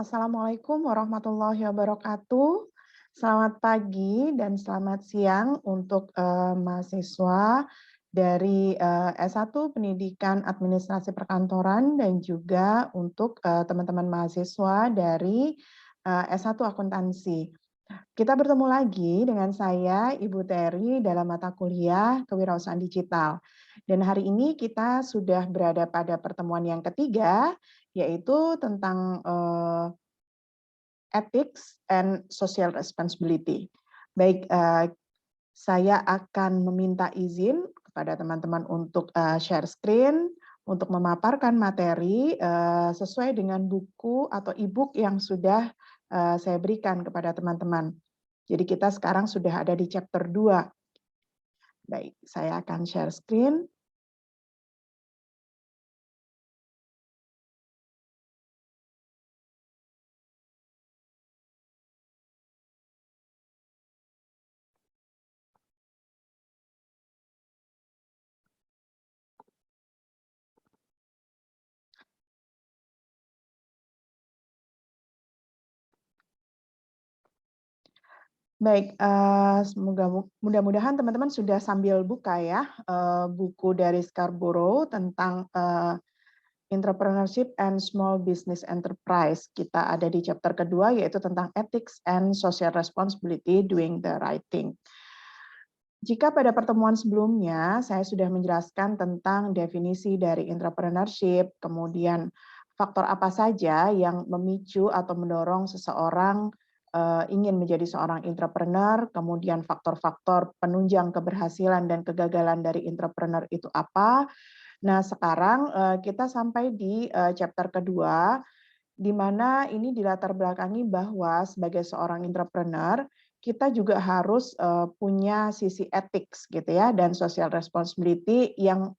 Assalamualaikum warahmatullahi wabarakatuh. Selamat pagi dan selamat siang untuk mahasiswa dari S1 Pendidikan Administrasi Perkantoran dan juga untuk teman-teman mahasiswa dari S1 Akuntansi. Kita bertemu lagi dengan saya, Ibu Terry, dalam mata kuliah Kewirausahaan Digital. Dan hari ini kita sudah berada pada pertemuan yang ketiga, yaitu tentang Ethics and Social Responsibility. Baik, saya akan meminta izin kepada teman-teman untuk share screen, untuk memaparkan materi sesuai dengan buku atau e-book yang sudah saya berikan kepada teman-teman. Jadi kita sekarang sudah ada di chapter 2. Baik, saya akan share screen. Baik, mudah-mudahan teman-teman sudah sambil buka ya buku dari Scarborough tentang Entrepreneurship and Small Business Enterprise. Kita ada di chapter kedua, yaitu tentang Ethics and Social Responsibility, Doing the Right Thing. Jika pada pertemuan sebelumnya saya sudah menjelaskan tentang definisi dari entrepreneurship, kemudian faktor apa saja yang memicu atau mendorong seseorang ingin menjadi seorang entrepreneur, kemudian faktor-faktor penunjang keberhasilan dan kegagalan dari entrepreneur itu apa. Nah, sekarang kita sampai di chapter kedua, di mana ini dilatar belakangi bahwa sebagai seorang entrepreneur, kita juga harus punya sisi ethics gitu ya, dan social responsibility yang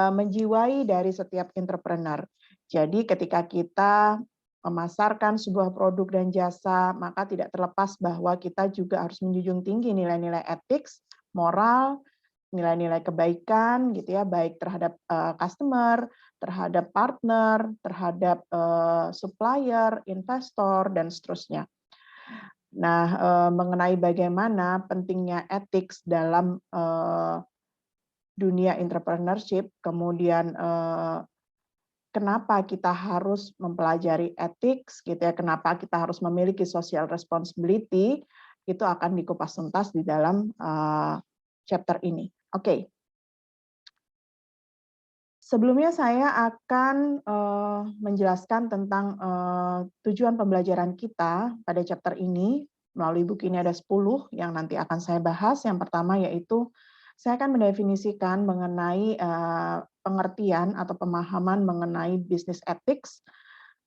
menjiwai dari setiap entrepreneur. Jadi ketika kita memasarkan sebuah produk dan jasa, maka tidak terlepas bahwa kita juga harus menjunjung tinggi nilai-nilai ethics, moral, nilai-nilai kebaikan gitu ya, baik terhadap customer, terhadap partner, terhadap supplier, investor dan seterusnya. Nah, mengenai bagaimana pentingnya ethics dalam dunia entrepreneurship, kemudian kenapa kita harus mempelajari ethics gitu ya, kenapa kita harus memiliki social responsibility, itu akan dikupas tuntas di dalam chapter ini. Oke. Sebelumnya saya akan menjelaskan tentang tujuan pembelajaran kita pada chapter ini. Melalui buku ini ada 10 yang nanti akan saya bahas. Yang pertama yaitu saya akan mendefinisikan mengenai pengertian atau pemahaman mengenai business ethics.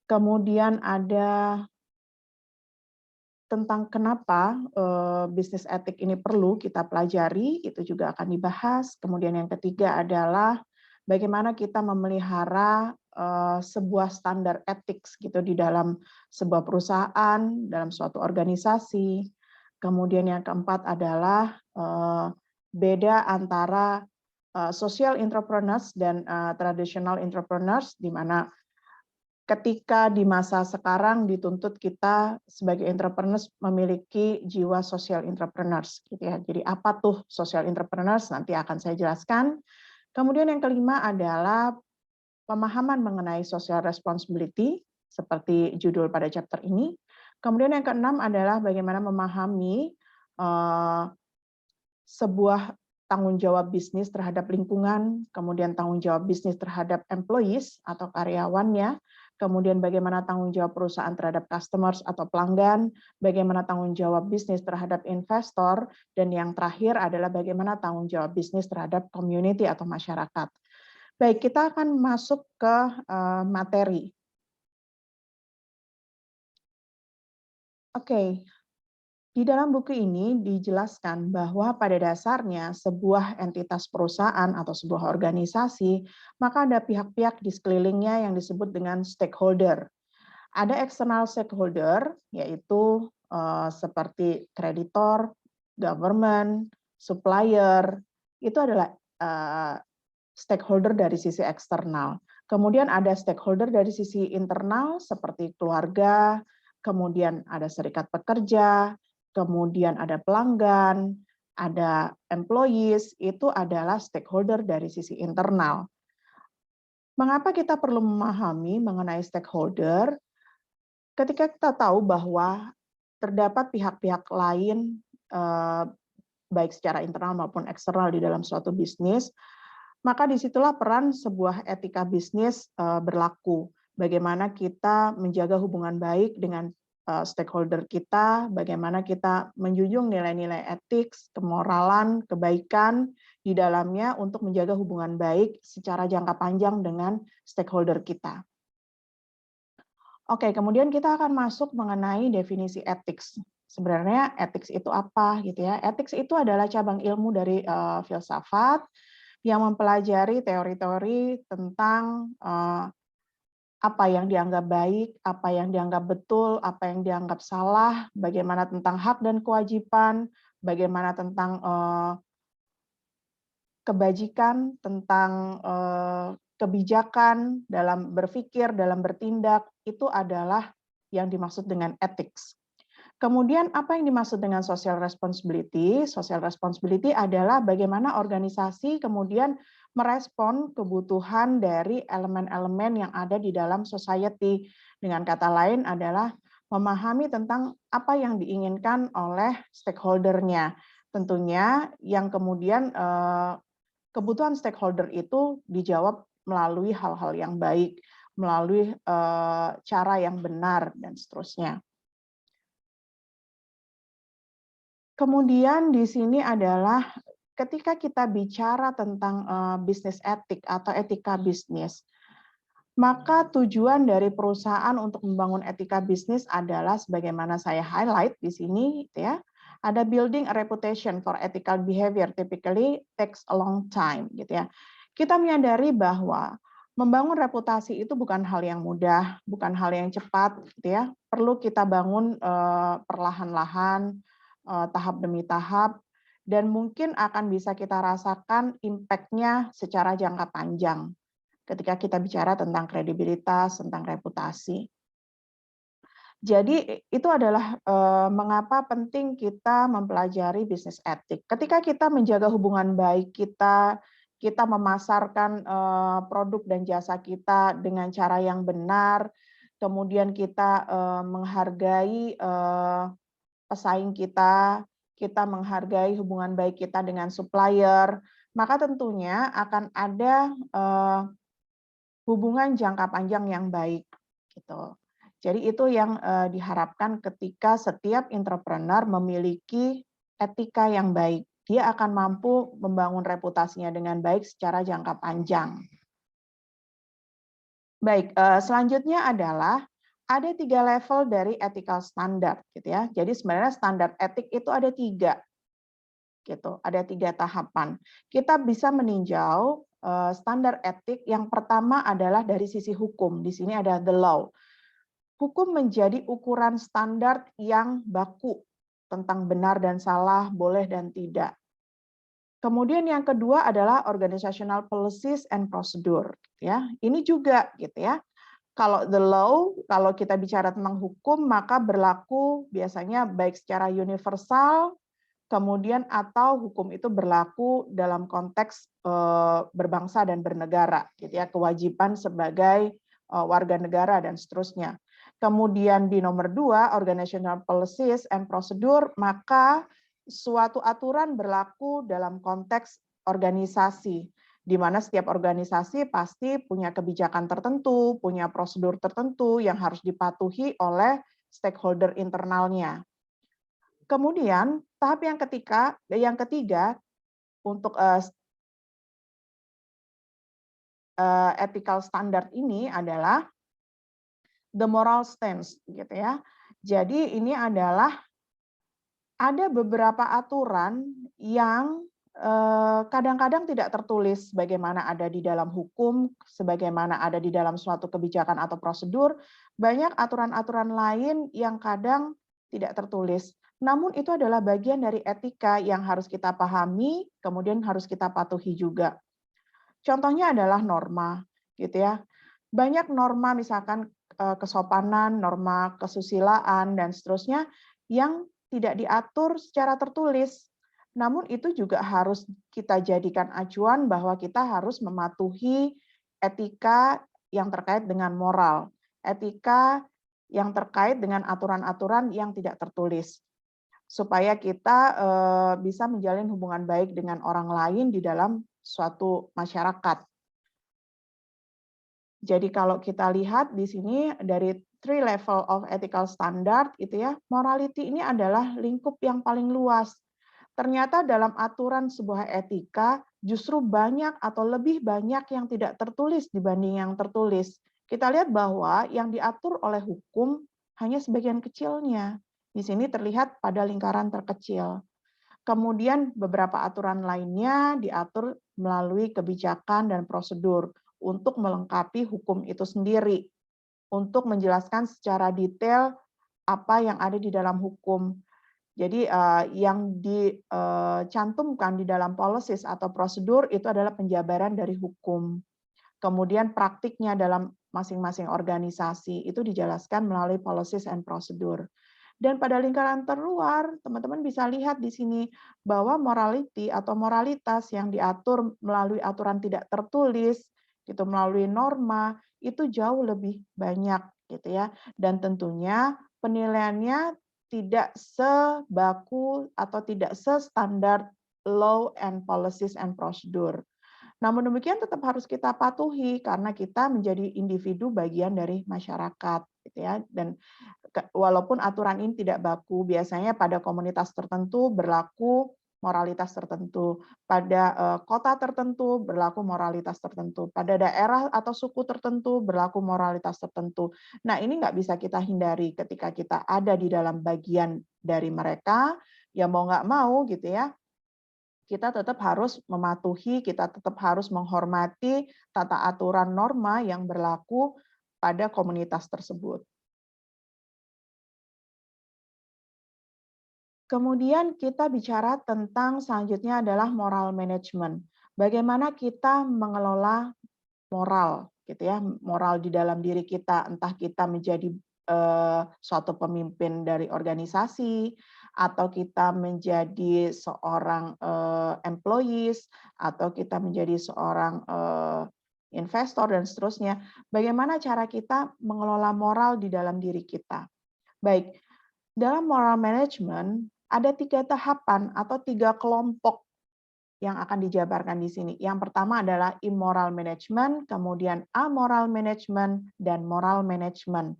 Kemudian ada tentang kenapa business ethics ini perlu kita pelajari, itu juga akan dibahas. Kemudian yang ketiga adalah bagaimana kita memelihara sebuah standar etik gitu di dalam sebuah perusahaan, dalam suatu organisasi. Kemudian yang keempat adalah beda antara social entrepreneurs dan traditional entrepreneurs, di mana ketika di masa sekarang dituntut kita sebagai entrepreneurs memiliki jiwa social entrepreneurs gitu ya. Jadi apa tuh social entrepreneurs nanti akan saya jelaskan. Kemudian yang kelima adalah pemahaman mengenai social responsibility seperti judul pada chapter ini. Kemudian yang keenam adalah bagaimana memahami sebuah tanggung jawab bisnis terhadap lingkungan, kemudian tanggung jawab bisnis terhadap employees atau karyawannya, kemudian bagaimana tanggung jawab perusahaan terhadap customers atau pelanggan, bagaimana tanggung jawab bisnis terhadap investor, dan yang terakhir adalah bagaimana tanggung jawab bisnis terhadap community atau masyarakat. Baik, kita akan masuk ke materi. Oke. Di dalam buku ini dijelaskan bahwa pada dasarnya sebuah entitas perusahaan atau sebuah organisasi, maka ada pihak-pihak di sekelilingnya yang disebut dengan stakeholder. Ada external stakeholder, yaitu seperti kreditor, government, supplier, itu adalah stakeholder dari sisi eksternal. Kemudian ada stakeholder dari sisi internal seperti keluarga, kemudian ada serikat pekerja, kemudian ada pelanggan, ada employees, itu adalah stakeholder dari sisi internal. Mengapa kita perlu memahami mengenai stakeholder? Ketika kita tahu bahwa terdapat pihak-pihak lain, baik secara internal maupun eksternal di dalam suatu bisnis, maka disitulah peran sebuah etika bisnis berlaku. Bagaimana kita menjaga hubungan baik dengan stakeholder kita, bagaimana kita menjunjung nilai-nilai etik, kemoralan, kebaikan di dalamnya untuk menjaga hubungan baik secara jangka panjang dengan stakeholder kita. Oke, kemudian kita akan masuk mengenai definisi ethics. Sebenarnya ethics itu apa gitu ya? Ethics itu adalah cabang ilmu dari filsafat yang mempelajari teori-teori tentang apa yang dianggap baik, apa yang dianggap betul, apa yang dianggap salah, bagaimana tentang hak dan kewajiban, bagaimana tentang kebajikan, tentang kebijakan dalam berpikir, dalam bertindak, itu adalah yang dimaksud dengan ethics. Kemudian apa yang dimaksud dengan social responsibility? Social responsibility adalah bagaimana organisasi kemudian merespon kebutuhan dari elemen-elemen yang ada di dalam society. Dengan kata lain adalah memahami tentang apa yang diinginkan oleh stakeholder-nya. Tentunya yang kemudian kebutuhan stakeholder itu dijawab melalui hal-hal yang baik, melalui cara yang benar, dan seterusnya. Kemudian di sini adalah ketika kita bicara tentang bisnis etik atau etika bisnis, maka tujuan dari perusahaan untuk membangun etika bisnis adalah sebagaimana saya highlight di sini, gitu ya. Ada building a reputation for ethical behavior typically takes a long time, gitu ya. Kita menyadari bahwa membangun reputasi itu bukan hal yang mudah, bukan hal yang cepat, gitu ya. Perlu kita bangun perlahan-lahan, tahap demi tahap, dan mungkin akan bisa kita rasakan impact-nya secara jangka panjang ketika kita bicara tentang kredibilitas, tentang reputasi. Jadi itu adalah mengapa penting kita mempelajari bisnis etik. Ketika kita menjaga hubungan baik kita, kita memasarkan produk dan jasa kita dengan cara yang benar, kemudian kita menghargai pesaing kita, kita menghargai hubungan baik kita dengan supplier, maka tentunya akan ada hubungan jangka panjang yang baik, gitu. Jadi itu yang diharapkan ketika setiap entrepreneur memiliki etika yang baik. Dia akan mampu membangun reputasinya dengan baik secara jangka panjang. Baik, selanjutnya adalah ada 3 level dari ethical standard, gitu ya. Jadi sebenarnya standar etik itu ada 3, gitu. Ada 3 tahapan. Kita bisa meninjau standar etik yang pertama adalah dari sisi hukum. Di sini ada the law. Hukum menjadi ukuran standar yang baku tentang benar dan salah, boleh dan tidak. Kemudian yang kedua adalah organizational policies and procedure, ya. Ini juga gitu ya. Kalau the law, kalau kita bicara tentang hukum, maka berlaku biasanya baik secara universal, kemudian atau hukum itu berlaku dalam konteks berbangsa dan bernegara, gitu ya, kewajiban sebagai warga negara dan seterusnya. Kemudian di nomor 2, organizational policies and procedure, maka suatu aturan berlaku dalam konteks organisasi, di mana setiap organisasi pasti punya kebijakan tertentu, punya prosedur tertentu yang harus dipatuhi oleh stakeholder internalnya. Kemudian tahap yang ketiga untuk ethical standard ini adalah the moral stance, gitu ya. Jadi ini adalah ada beberapa aturan yang kadang-kadang tidak tertulis sebagaimana ada di dalam hukum, sebagaimana ada di dalam suatu kebijakan atau prosedur. Banyak aturan-aturan lain yang kadang tidak tertulis. Namun itu adalah bagian dari etika yang harus kita pahami, kemudian harus kita patuhi juga. Contohnya adalah norma. gitu ya. Banyak norma misalkan kesopanan, norma kesusilaan dan seterusnya yang tidak diatur secara tertulis. Namun itu juga harus kita jadikan acuan bahwa kita harus mematuhi etika yang terkait dengan moral, etika yang terkait dengan aturan-aturan yang tidak tertulis, supaya kita bisa menjalin hubungan baik dengan orang lain di dalam suatu masyarakat. Jadi kalau kita lihat di sini dari 3 level of ethical standard itu ya, morality ini adalah lingkup yang paling luas. Ternyata dalam aturan sebuah etika justru banyak atau lebih banyak yang tidak tertulis dibanding yang tertulis. Kita lihat bahwa yang diatur oleh hukum hanya sebagian kecilnya. Di sini terlihat pada lingkaran terkecil. Kemudian beberapa aturan lainnya diatur melalui kebijakan dan prosedur untuk melengkapi hukum itu sendiri, untuk menjelaskan secara detail apa yang ada di dalam hukum. Jadi yang dicantumkan di dalam policies atau prosedur itu adalah penjabaran dari hukum. Kemudian praktiknya dalam masing-masing organisasi itu dijelaskan melalui policies and prosedur. Dan pada lingkaran terluar, teman-teman bisa lihat di sini bahwa morality atau moralitas yang diatur melalui aturan tidak tertulis, gitu, melalui norma, itu jauh lebih banyak, gitu ya. Dan tentunya penilaiannya tidak sebaku atau tidak sestandar law and policies and procedure. Namun demikian tetap harus kita patuhi karena kita menjadi individu bagian dari masyarakat, gitu ya. Dan walaupun aturan ini tidak baku, biasanya pada komunitas tertentu berlaku moralitas tertentu, pada kota tertentu berlaku moralitas tertentu, pada daerah atau suku tertentu berlaku moralitas tertentu. Nah, ini nggak bisa kita hindari ketika kita ada di dalam bagian dari mereka, ya mau nggak mau gitu ya, kita tetap harus mematuhi, kita tetap harus menghormati tata aturan norma yang berlaku pada komunitas tersebut. Kemudian kita bicara tentang selanjutnya adalah moral management. Bagaimana kita mengelola moral, gitu ya, moral di dalam diri kita, entah kita menjadi suatu pemimpin dari organisasi, atau kita menjadi seorang employees, atau kita menjadi seorang investor dan seterusnya. Bagaimana cara kita mengelola moral di dalam diri kita? Baik, dalam moral management ada 3 tahapan atau 3 kelompok yang akan dijabarkan di sini. Yang pertama adalah immoral management, kemudian amoral management, dan moral management.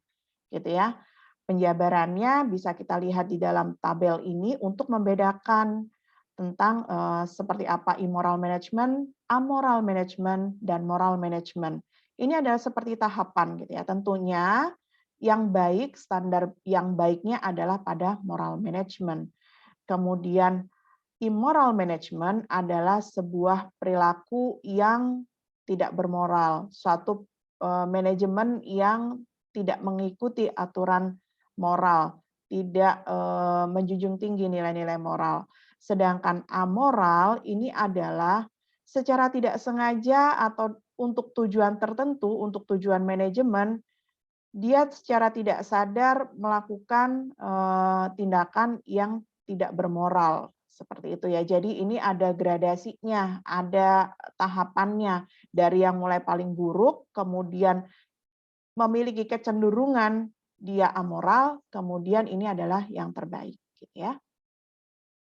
Gitu ya. Penjabarannya bisa kita lihat di dalam tabel ini untuk membedakan tentang seperti apa immoral management, amoral management, dan moral management. Ini adalah seperti tahapan gitu ya. Tentunya yang baik, standar yang baiknya adalah pada moral management. Kemudian immoral management adalah sebuah perilaku yang tidak bermoral, suatu manajemen yang tidak mengikuti aturan moral, tidak menjunjung tinggi nilai-nilai moral. Sedangkan amoral ini adalah secara tidak sengaja atau untuk tujuan tertentu, untuk tujuan manajemen, dia secara tidak sadar melakukan tindakan yang tidak bermoral, seperti itu ya. Jadi ini ada gradasinya, ada tahapannya dari yang mulai paling buruk, kemudian memiliki kecenderungan dia amoral, kemudian ini adalah yang terbaik, gitu ya.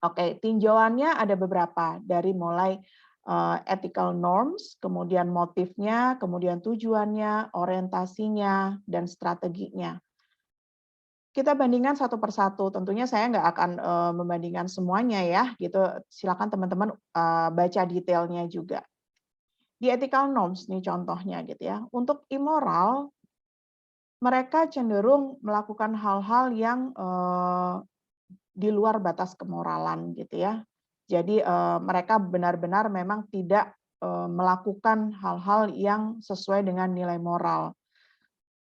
Oke, tinjauannya ada beberapa, dari mulai ethical norms, kemudian motifnya, kemudian tujuannya, orientasinya, dan strateginya. Kita bandingkan satu persatu. Tentunya saya nggak akan membandingkan semuanya ya, gitu. Silakan teman-teman baca detailnya juga. Di ethical norms nih contohnya gitu ya. Untuk immoral, mereka cenderung melakukan hal-hal yang di luar batas kemoralan gitu ya. Jadi mereka benar-benar memang tidak melakukan hal-hal yang sesuai dengan nilai moral.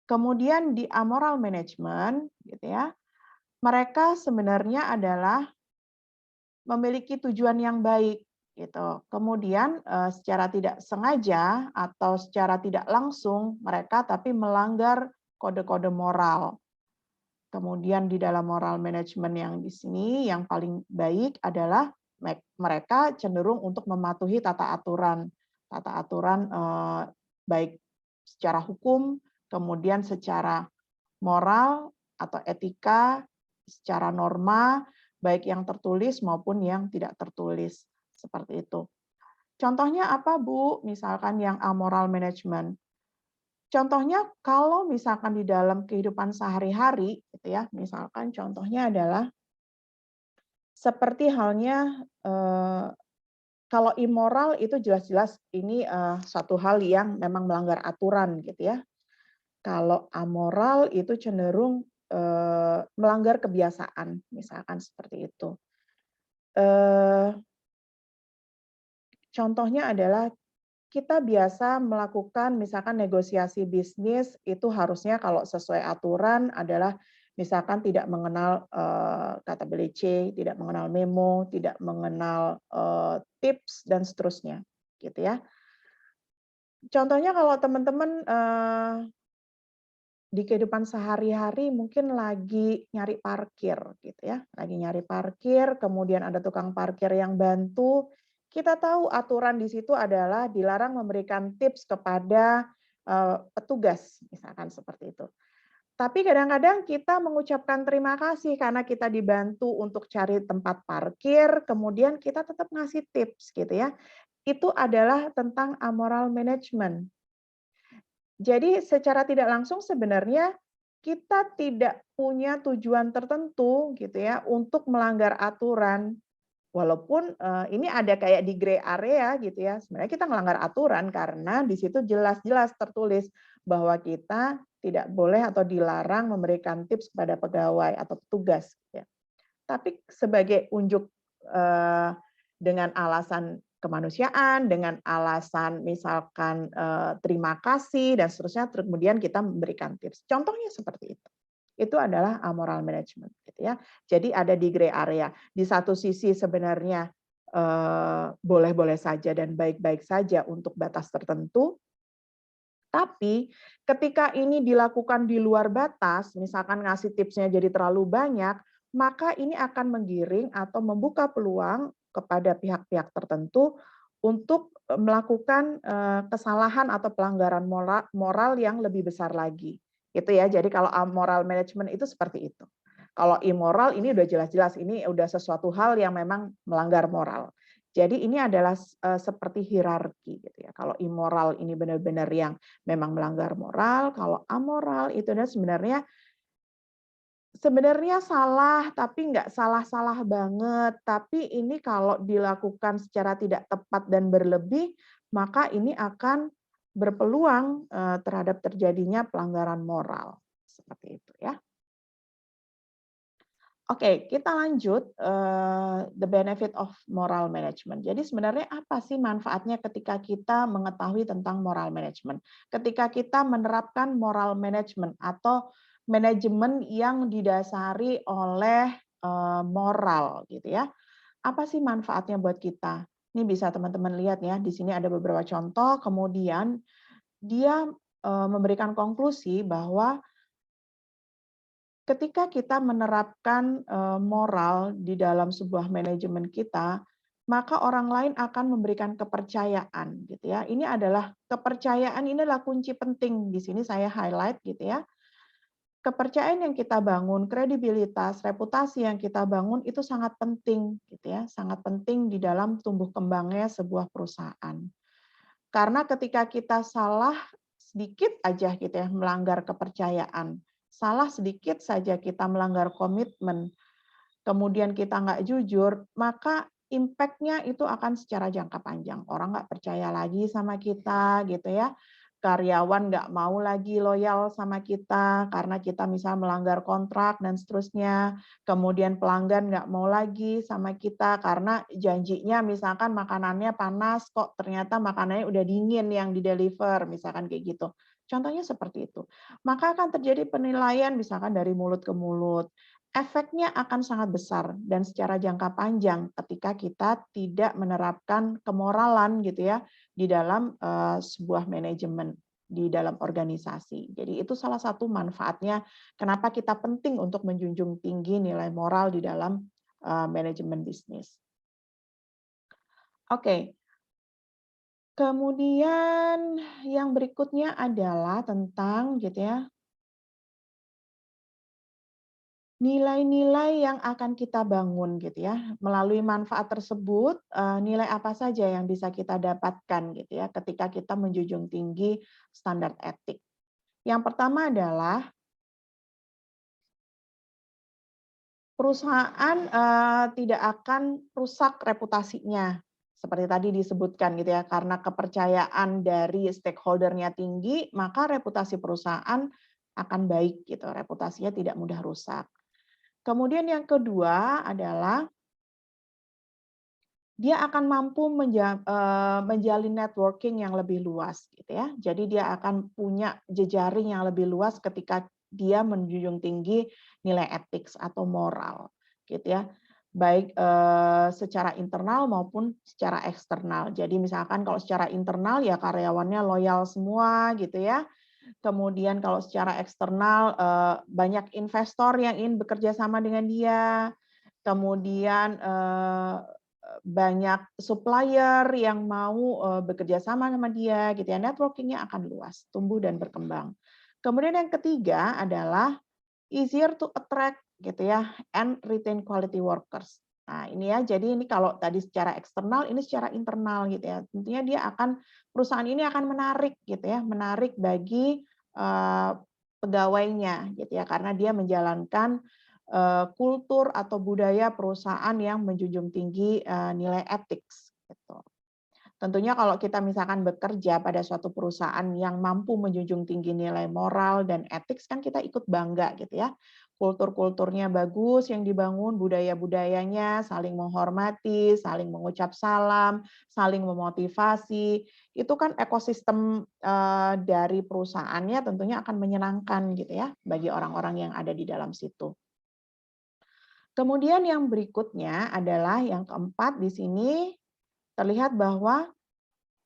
Kemudian di amoral management gitu ya, mereka sebenarnya adalah memiliki tujuan yang baik gitu. Kemudian secara tidak sengaja atau secara tidak langsung mereka tapi melanggar kode-kode moral. Kemudian di dalam moral management yang di sini yang paling baik adalah mereka cenderung untuk mematuhi tata aturan baik secara hukum, kemudian secara moral atau etika, secara norma, baik yang tertulis maupun yang tidak tertulis, seperti itu. Contohnya apa, Bu? Misalkan yang amoral management. Contohnya kalau misalkan di dalam kehidupan sehari-hari, gitu ya, misalkan contohnya adalah seperti halnya kalau immoral itu jelas-jelas ini suatu hal yang memang melanggar aturan, gitu ya. Kalau amoral itu cenderung melanggar kebiasaan, misalkan seperti itu. Contohnya adalah kita biasa melakukan misalkan negosiasi bisnis itu harusnya kalau sesuai aturan adalah misalkan tidak mengenal kata BLC, tidak mengenal memo, tidak mengenal tips dan seterusnya, gitu ya. Contohnya kalau teman-teman di kehidupan sehari-hari mungkin lagi nyari parkir gitu ya, lagi nyari parkir, kemudian ada tukang parkir yang bantu, kita tahu aturan di situ adalah dilarang memberikan tips kepada petugas, misalkan seperti itu. Tapi kadang-kadang kita mengucapkan terima kasih karena kita dibantu untuk cari tempat parkir, kemudian kita tetap ngasih tips gitu ya. Itu adalah tentang amoral management. Jadi secara tidak langsung sebenarnya kita tidak punya tujuan tertentu gitu ya untuk melanggar aturan. Walaupun ini ada kayak di gray area gitu ya. Sebenarnya kita melanggar aturan karena di situ jelas-jelas tertulis bahwa kita tidak boleh atau dilarang memberikan tips kepada pegawai atau petugas gitu ya. Tapi sebagai unjuk dengan alasan kemanusiaan, dengan alasan misalkan terima kasih dan seterusnya, kemudian kita memberikan tips. Contohnya seperti itu. Itu adalah amoral management, gitu ya. Jadi ada di gray area. Di satu sisi sebenarnya boleh-boleh saja dan baik-baik saja untuk batas tertentu, tapi ketika ini dilakukan di luar batas, misalkan ngasih tipsnya jadi terlalu banyak, maka ini akan menggiring atau membuka peluang kepada pihak-pihak tertentu untuk melakukan kesalahan atau pelanggaran moral yang lebih besar lagi. Itu ya. Jadi kalau moral management itu seperti itu. Kalau immoral ini udah jelas-jelas ini udah sesuatu hal yang memang melanggar moral. Jadi ini adalah seperti hierarki gitu ya. Kalau immoral ini benar-benar yang memang melanggar moral, kalau amoral itu adalah sebenarnya salah, tapi nggak salah-salah banget. Tapi ini kalau dilakukan secara tidak tepat dan berlebih, maka ini akan berpeluang terhadap terjadinya pelanggaran moral. Seperti itu ya. Oke, kita lanjut the benefit of moral management. Jadi sebenarnya apa sih manfaatnya ketika kita mengetahui tentang moral management? Ketika kita menerapkan moral management atau manajemen yang didasari oleh moral gitu ya. Apa sih manfaatnya buat kita? Ini bisa teman-teman lihat ya, di sini ada beberapa contoh, kemudian dia memberikan konklusi bahwa ketika kita menerapkan moral di dalam sebuah manajemen kita, maka orang lain akan memberikan kepercayaan gitu ya. Ini adalah kepercayaan, ini adalah kunci penting di sini saya highlight gitu ya. Kepercayaan yang kita bangun, kredibilitas, reputasi yang kita bangun itu sangat penting gitu ya, sangat penting di dalam tumbuh kembangnya sebuah perusahaan. Karena ketika kita salah sedikit aja gitu ya melanggar kepercayaan, salah sedikit saja kita melanggar komitmen, kemudian kita nggak jujur, maka impact-nya itu akan secara jangka panjang. Orang nggak percaya lagi sama kita gitu ya. Karyawan nggak mau lagi loyal sama kita karena kita misal melanggar kontrak dan seterusnya. Kemudian pelanggan nggak mau lagi sama kita karena janjinya misalkan makanannya panas kok ternyata makanannya udah dingin yang di-deliver, misalkan kayak gitu. Contohnya seperti itu. Maka akan terjadi penilaian misalkan dari mulut ke mulut. efeknya akan sangat besar dan secara jangka panjang ketika kita tidak menerapkan kemoralan gitu ya di dalam sebuah manajemen di dalam organisasi. Jadi itu salah satu manfaatnya kenapa kita penting untuk menjunjung tinggi nilai moral di dalam manajemen bisnis. Oke, kemudian yang berikutnya adalah tentang gitu ya, nilai-nilai yang akan kita bangun gitu ya, melalui manfaat tersebut, nilai apa saja yang bisa kita dapatkan gitu ya, ketika kita menjunjung tinggi standar etik. Yang pertama adalah perusahaan, tidak akan rusak reputasinya, seperti tadi disebutkan gitu ya, karena kepercayaan dari stakeholder-nya tinggi, maka reputasi perusahaan akan baik gitu, reputasinya tidak mudah rusak. Kemudian yang kedua adalah dia akan mampu menjalin networking yang lebih luas gitu ya. Jadi dia akan punya jejaring yang lebih luas ketika dia menjunjung tinggi nilai etik atau moral gitu ya. Baik secara internal maupun secara eksternal. Jadi misalkan kalau secara internal ya karyawannya loyal semua gitu ya. Kemudian kalau secara eksternal banyak investor yang ingin bekerja sama dengan dia. Kemudian banyak supplier yang mau bekerja sama dia gitu ya, networking-nya akan luas, tumbuh dan berkembang. Kemudian yang ketiga adalah easier to attract gitu ya and retain quality workers. Nah, ini ya, jadi ini kalau tadi secara eksternal, ini secara internal gitu ya. Tentunya dia akan perusahaan ini akan menarik gitu ya, menarik bagi pegawainya gitu ya karena dia menjalankan kultur atau budaya perusahaan yang menjunjung tinggi nilai etik gitu. Tentunya kalau kita misalkan bekerja pada suatu perusahaan yang mampu menjunjung tinggi nilai moral dan etik kan kita ikut bangga gitu ya. Kultur-kulturnya bagus yang dibangun, budaya-budayanya saling menghormati, saling mengucap salam, saling memotivasi. Itu kan ekosistem dari perusahaannya tentunya akan menyenangkan gitu ya bagi orang-orang yang ada di dalam situ. Kemudian yang berikutnya adalah yang keempat di sini terlihat bahwa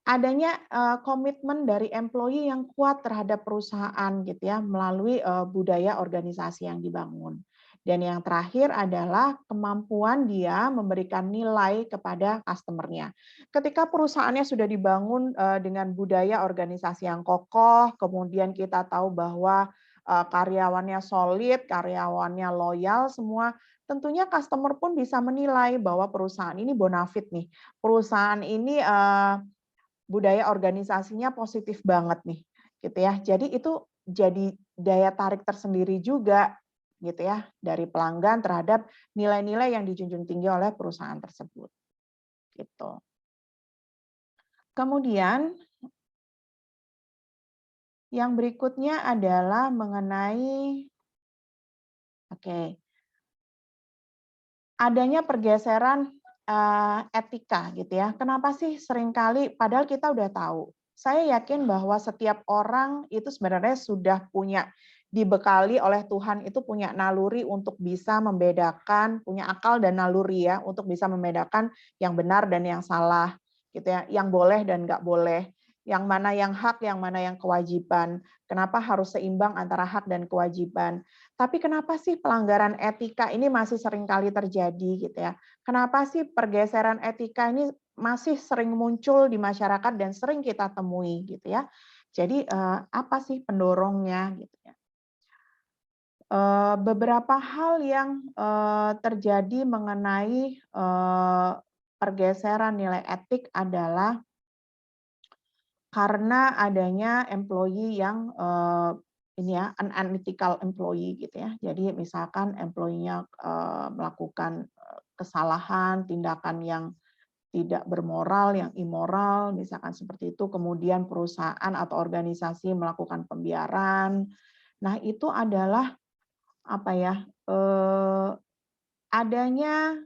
adanya komitmen dari employee yang kuat terhadap perusahaan gitu ya melalui budaya organisasi yang dibangun. Dan yang terakhir adalah kemampuan dia memberikan nilai kepada customer-nya. Ketika perusahaannya sudah dibangun dengan budaya organisasi yang kokoh, kemudian kita tahu bahwa karyawannya solid, karyawannya loyal semua, tentunya customer pun bisa menilai bahwa perusahaan ini bonafit nih. Perusahaan ini budaya organisasinya positif banget nih, gitu ya. Jadi itu jadi daya tarik tersendiri juga, gitu ya, dari pelanggan terhadap nilai-nilai yang dijunjung tinggi oleh perusahaan tersebut, gitu. Kemudian yang berikutnya adalah mengenai oke, adanya pergeseran etika gitu ya. Kenapa sih seringkali padahal kita udah tahu. Saya yakin bahwa setiap orang itu sebenarnya sudah punya dibekali oleh Tuhan itu punya naluri untuk bisa membedakan, punya akal dan naluri ya untuk bisa membedakan yang benar dan yang salah gitu ya, yang boleh dan nggak boleh, yang mana yang hak, yang mana yang kewajiban. Kenapa harus seimbang antara hak dan kewajiban. Tapi kenapa sih pelanggaran etika ini masih sering kali terjadi gitu ya? Kenapa sih pergeseran etika ini masih sering muncul di masyarakat dan sering kita temui gitu ya? Jadi apa sih pendorongnya gitu ya? Beberapa hal yang terjadi mengenai pergeseran nilai etik adalah karena adanya employee yang ini ya, unethical employee gitu ya. Jadi misalkan employee-nya melakukan kesalahan, tindakan yang tidak bermoral, yang immoral, misalkan seperti itu, kemudian perusahaan atau organisasi melakukan pembiaran. Nah, itu adalah apa ya? Adanya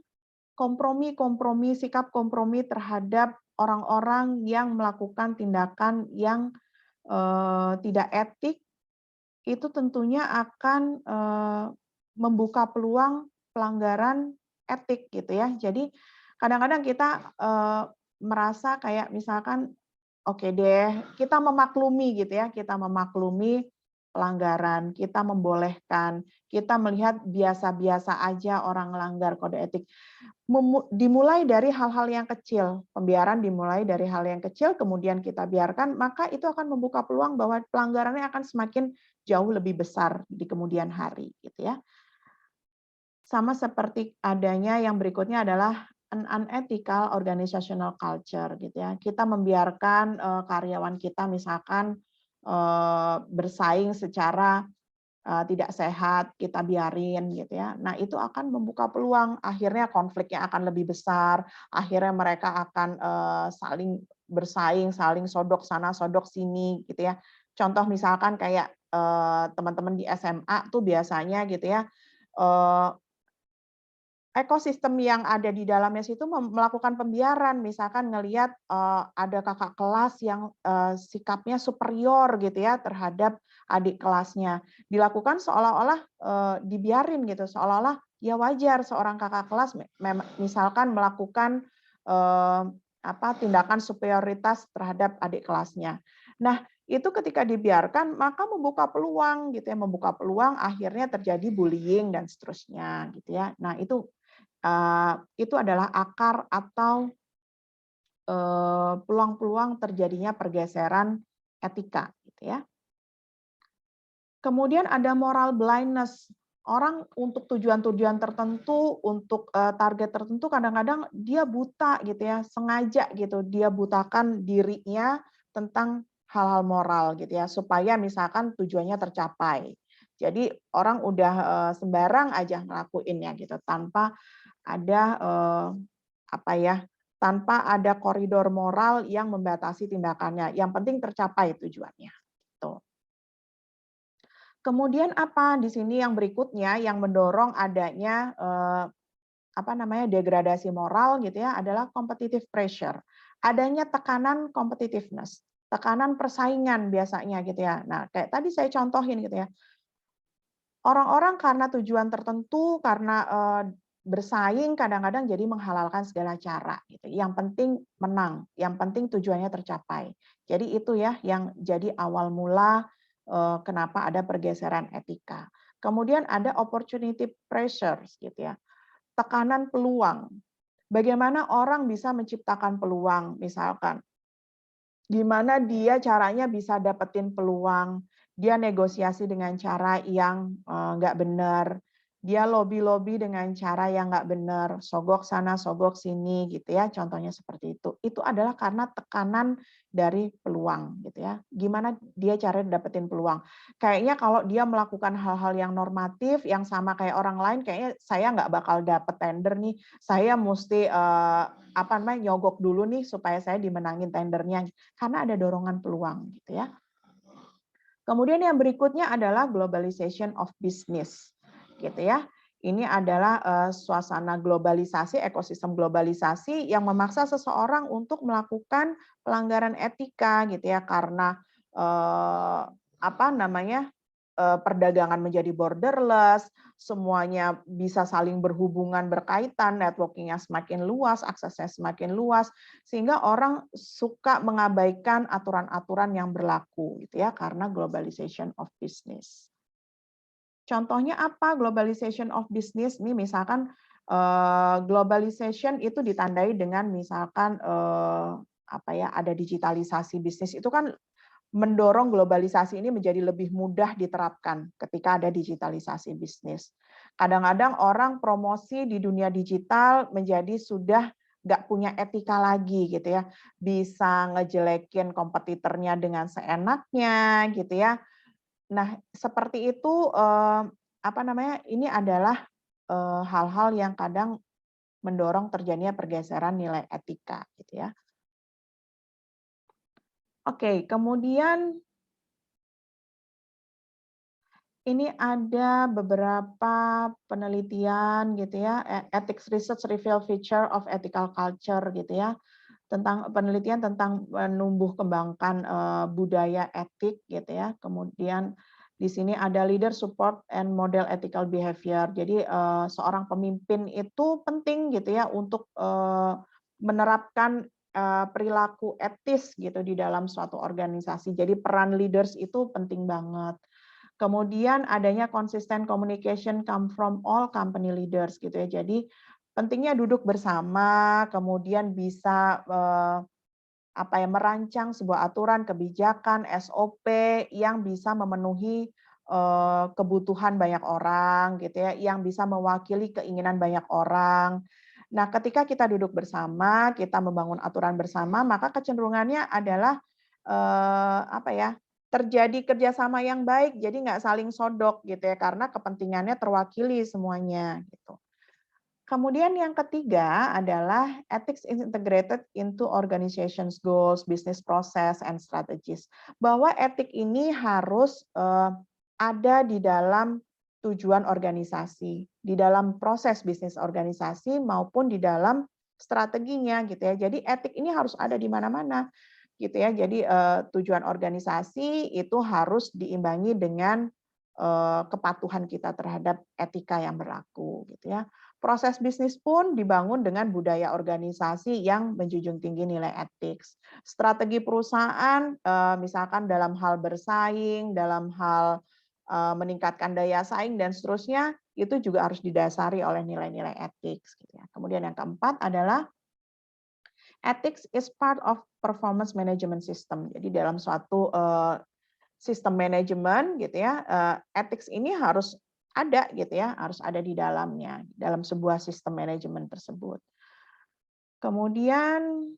kompromi-kompromi, sikap kompromi terhadap orang-orang yang melakukan tindakan yang tidak etik, itu tentunya akan membuka peluang pelanggaran etik gitu ya. Jadi kadang-kadang kita merasa kayak misalkan oke deh, kita memaklumi gitu ya, kita memaklumi pelanggaran, kita membolehkan, kita melihat biasa-biasa aja orang melanggar kode etik. Dimulai dari hal-hal yang kecil, pembiaran dimulai dari hal yang kecil, kemudian kita biarkan, maka itu akan membuka peluang bahwa pelanggarannya akan semakin jauh lebih besar di kemudian hari, gitu ya. Sama seperti adanya yang berikutnya adalah an unethical organizational culture gitu ya. Kita membiarkan karyawan kita misalkan bersaing secara tidak sehat, kita biarin gitu ya. Nah, itu akan membuka peluang, akhirnya konfliknya akan lebih besar, akhirnya mereka akan saling bersaing, saling sodok sana, sodok sini gitu ya. Contoh misalkan kayak teman-teman di SMA tuh biasanya gitu ya, eh, ekosistem yang ada di dalamnya situ melakukan pembiaran, misalkan ngelihat ada kakak kelas yang sikapnya superior gitu ya terhadap adik kelasnya. Dilakukan seolah-olah dibiarin gitu, seolah-olah ya wajar seorang kakak kelas misalkan melakukan tindakan superioritas terhadap adik kelasnya. Nah, itu ketika dibiarkan maka membuka peluang gitu ya, membuka peluang akhirnya terjadi bullying dan seterusnya gitu ya. Nah, itu adalah akar atau peluang-peluang terjadinya pergeseran etika, gitu ya. Kemudian ada moral blindness. Orang untuk tujuan-tujuan tertentu, untuk target tertentu, kadang-kadang dia buta gitu ya, sengaja gitu, dia butakan dirinya tentang hal-hal moral gitu ya, supaya misalkan tujuannya tercapai. Jadi orang udah sembarang aja ngelakuinnya gitu, tanpa ada tanpa ada koridor moral yang membatasi tindakannya. Yang penting tercapai tujuannya. Gitu. Kemudian apa di sini yang berikutnya yang mendorong adanya degradasi moral gitu ya adalah competitive pressure. Adanya tekanan competitiveness, tekanan persaingan biasanya gitu ya. Nah, kayak tadi saya contohin gitu ya. Orang-orang karena tujuan tertentu, karena bersaing kadang-kadang jadi menghalalkan segala cara gitu. Yang penting menang, yang penting tujuannya tercapai. Jadi itu ya yang jadi awal mula kenapa ada pergeseran etika. Kemudian ada opportunity pressures gitu ya. Tekanan peluang. Bagaimana orang bisa menciptakan peluang misalkan gimana dia caranya bisa dapetin peluang, dia negosiasi dengan cara yang nggak benar, dia lobby-lobby dengan cara yang nggak benar, sogok sana, sogok sini, gitu ya, contohnya seperti itu. Itu adalah karena tekanan dari peluang, gitu ya. Gimana dia cara dapetin peluang. Kayaknya kalau dia melakukan hal-hal yang normatif, yang sama kayak orang lain, kayaknya saya nggak bakal dapet tender nih, saya mesti nyogok dulu nih supaya saya dimenangin tendernya karena ada dorongan peluang gitu ya. Kemudian yang berikutnya adalah globalization of business gitu ya. Ini adalah suasana globalisasi, ekosistem globalisasi yang memaksa seseorang untuk melakukan pelanggaran etika gitu ya karena perdagangan menjadi borderless, semuanya bisa saling berhubungan, berkaitan, networking-nya semakin luas, aksesnya semakin luas, sehingga orang suka mengabaikan aturan-aturan yang berlaku, gitu ya, karena globalization of business. Contohnya apa globalization of business? Nih misalkan globalization itu ditandai dengan misalkan ada digitalisasi bisnis itu kan mendorong globalisasi ini menjadi lebih mudah diterapkan ketika ada digitalisasi bisnis. Kadang-kadang orang promosi di dunia digital menjadi sudah nggak punya etika lagi gitu ya, bisa ngejelekin kompetitornya dengan seenaknya gitu ya. Nah seperti itu ini adalah hal-hal yang kadang mendorong terjadinya pergeseran nilai etika gitu ya. Oke, kemudian ini ada beberapa penelitian gitu ya, ethics research reveal feature of ethical culture gitu ya, tentang penelitian tentang menumbuh kembangkan budaya etik gitu ya. Kemudian Di sini ada leader support and model ethical behavior. Jadi seorang pemimpin itu penting gitu ya untuk menerapkan perilaku etis gitu di dalam suatu organisasi. Jadi peran leaders itu penting banget. Kemudian adanya consistent communication come from all company leaders gitu ya. Jadi pentingnya duduk bersama, kemudian bisa merancang sebuah aturan, kebijakan, SOP yang bisa memenuhi kebutuhan banyak orang gitu ya, yang bisa mewakili keinginan banyak orang. Nah, ketika kita duduk bersama, kita membangun aturan bersama, maka kecenderungannya adalah terjadi kerjasama yang baik, jadi nggak saling sodok gitu ya, karena kepentingannya terwakili semuanya gitu. Kemudian yang ketiga adalah ethics is integrated into organizations goals, business process, and strategies. Bahwa etik ini harus ada di dalam tujuan organisasi, di dalam proses bisnis organisasi maupun di dalam strateginya gitu ya. Jadi etik ini harus ada di mana-mana gitu ya. Jadi tujuan organisasi itu harus diimbangi dengan kepatuhan kita terhadap etika yang berlaku gitu ya. Proses bisnis pun dibangun dengan budaya organisasi yang menjunjung tinggi nilai etik. Strategi perusahaan, misalkan dalam hal bersaing, dalam hal meningkatkan daya saing dan seterusnya, itu juga harus didasari oleh nilai-nilai etik. Gitu ya. Kemudian yang keempat adalah ethics is part of performance management system. Jadi dalam suatu sistem manajemen gitu ya, ethics ini harus ada gitu ya, harus ada di dalamnya, dalam sebuah sistem manajemen tersebut. Kemudian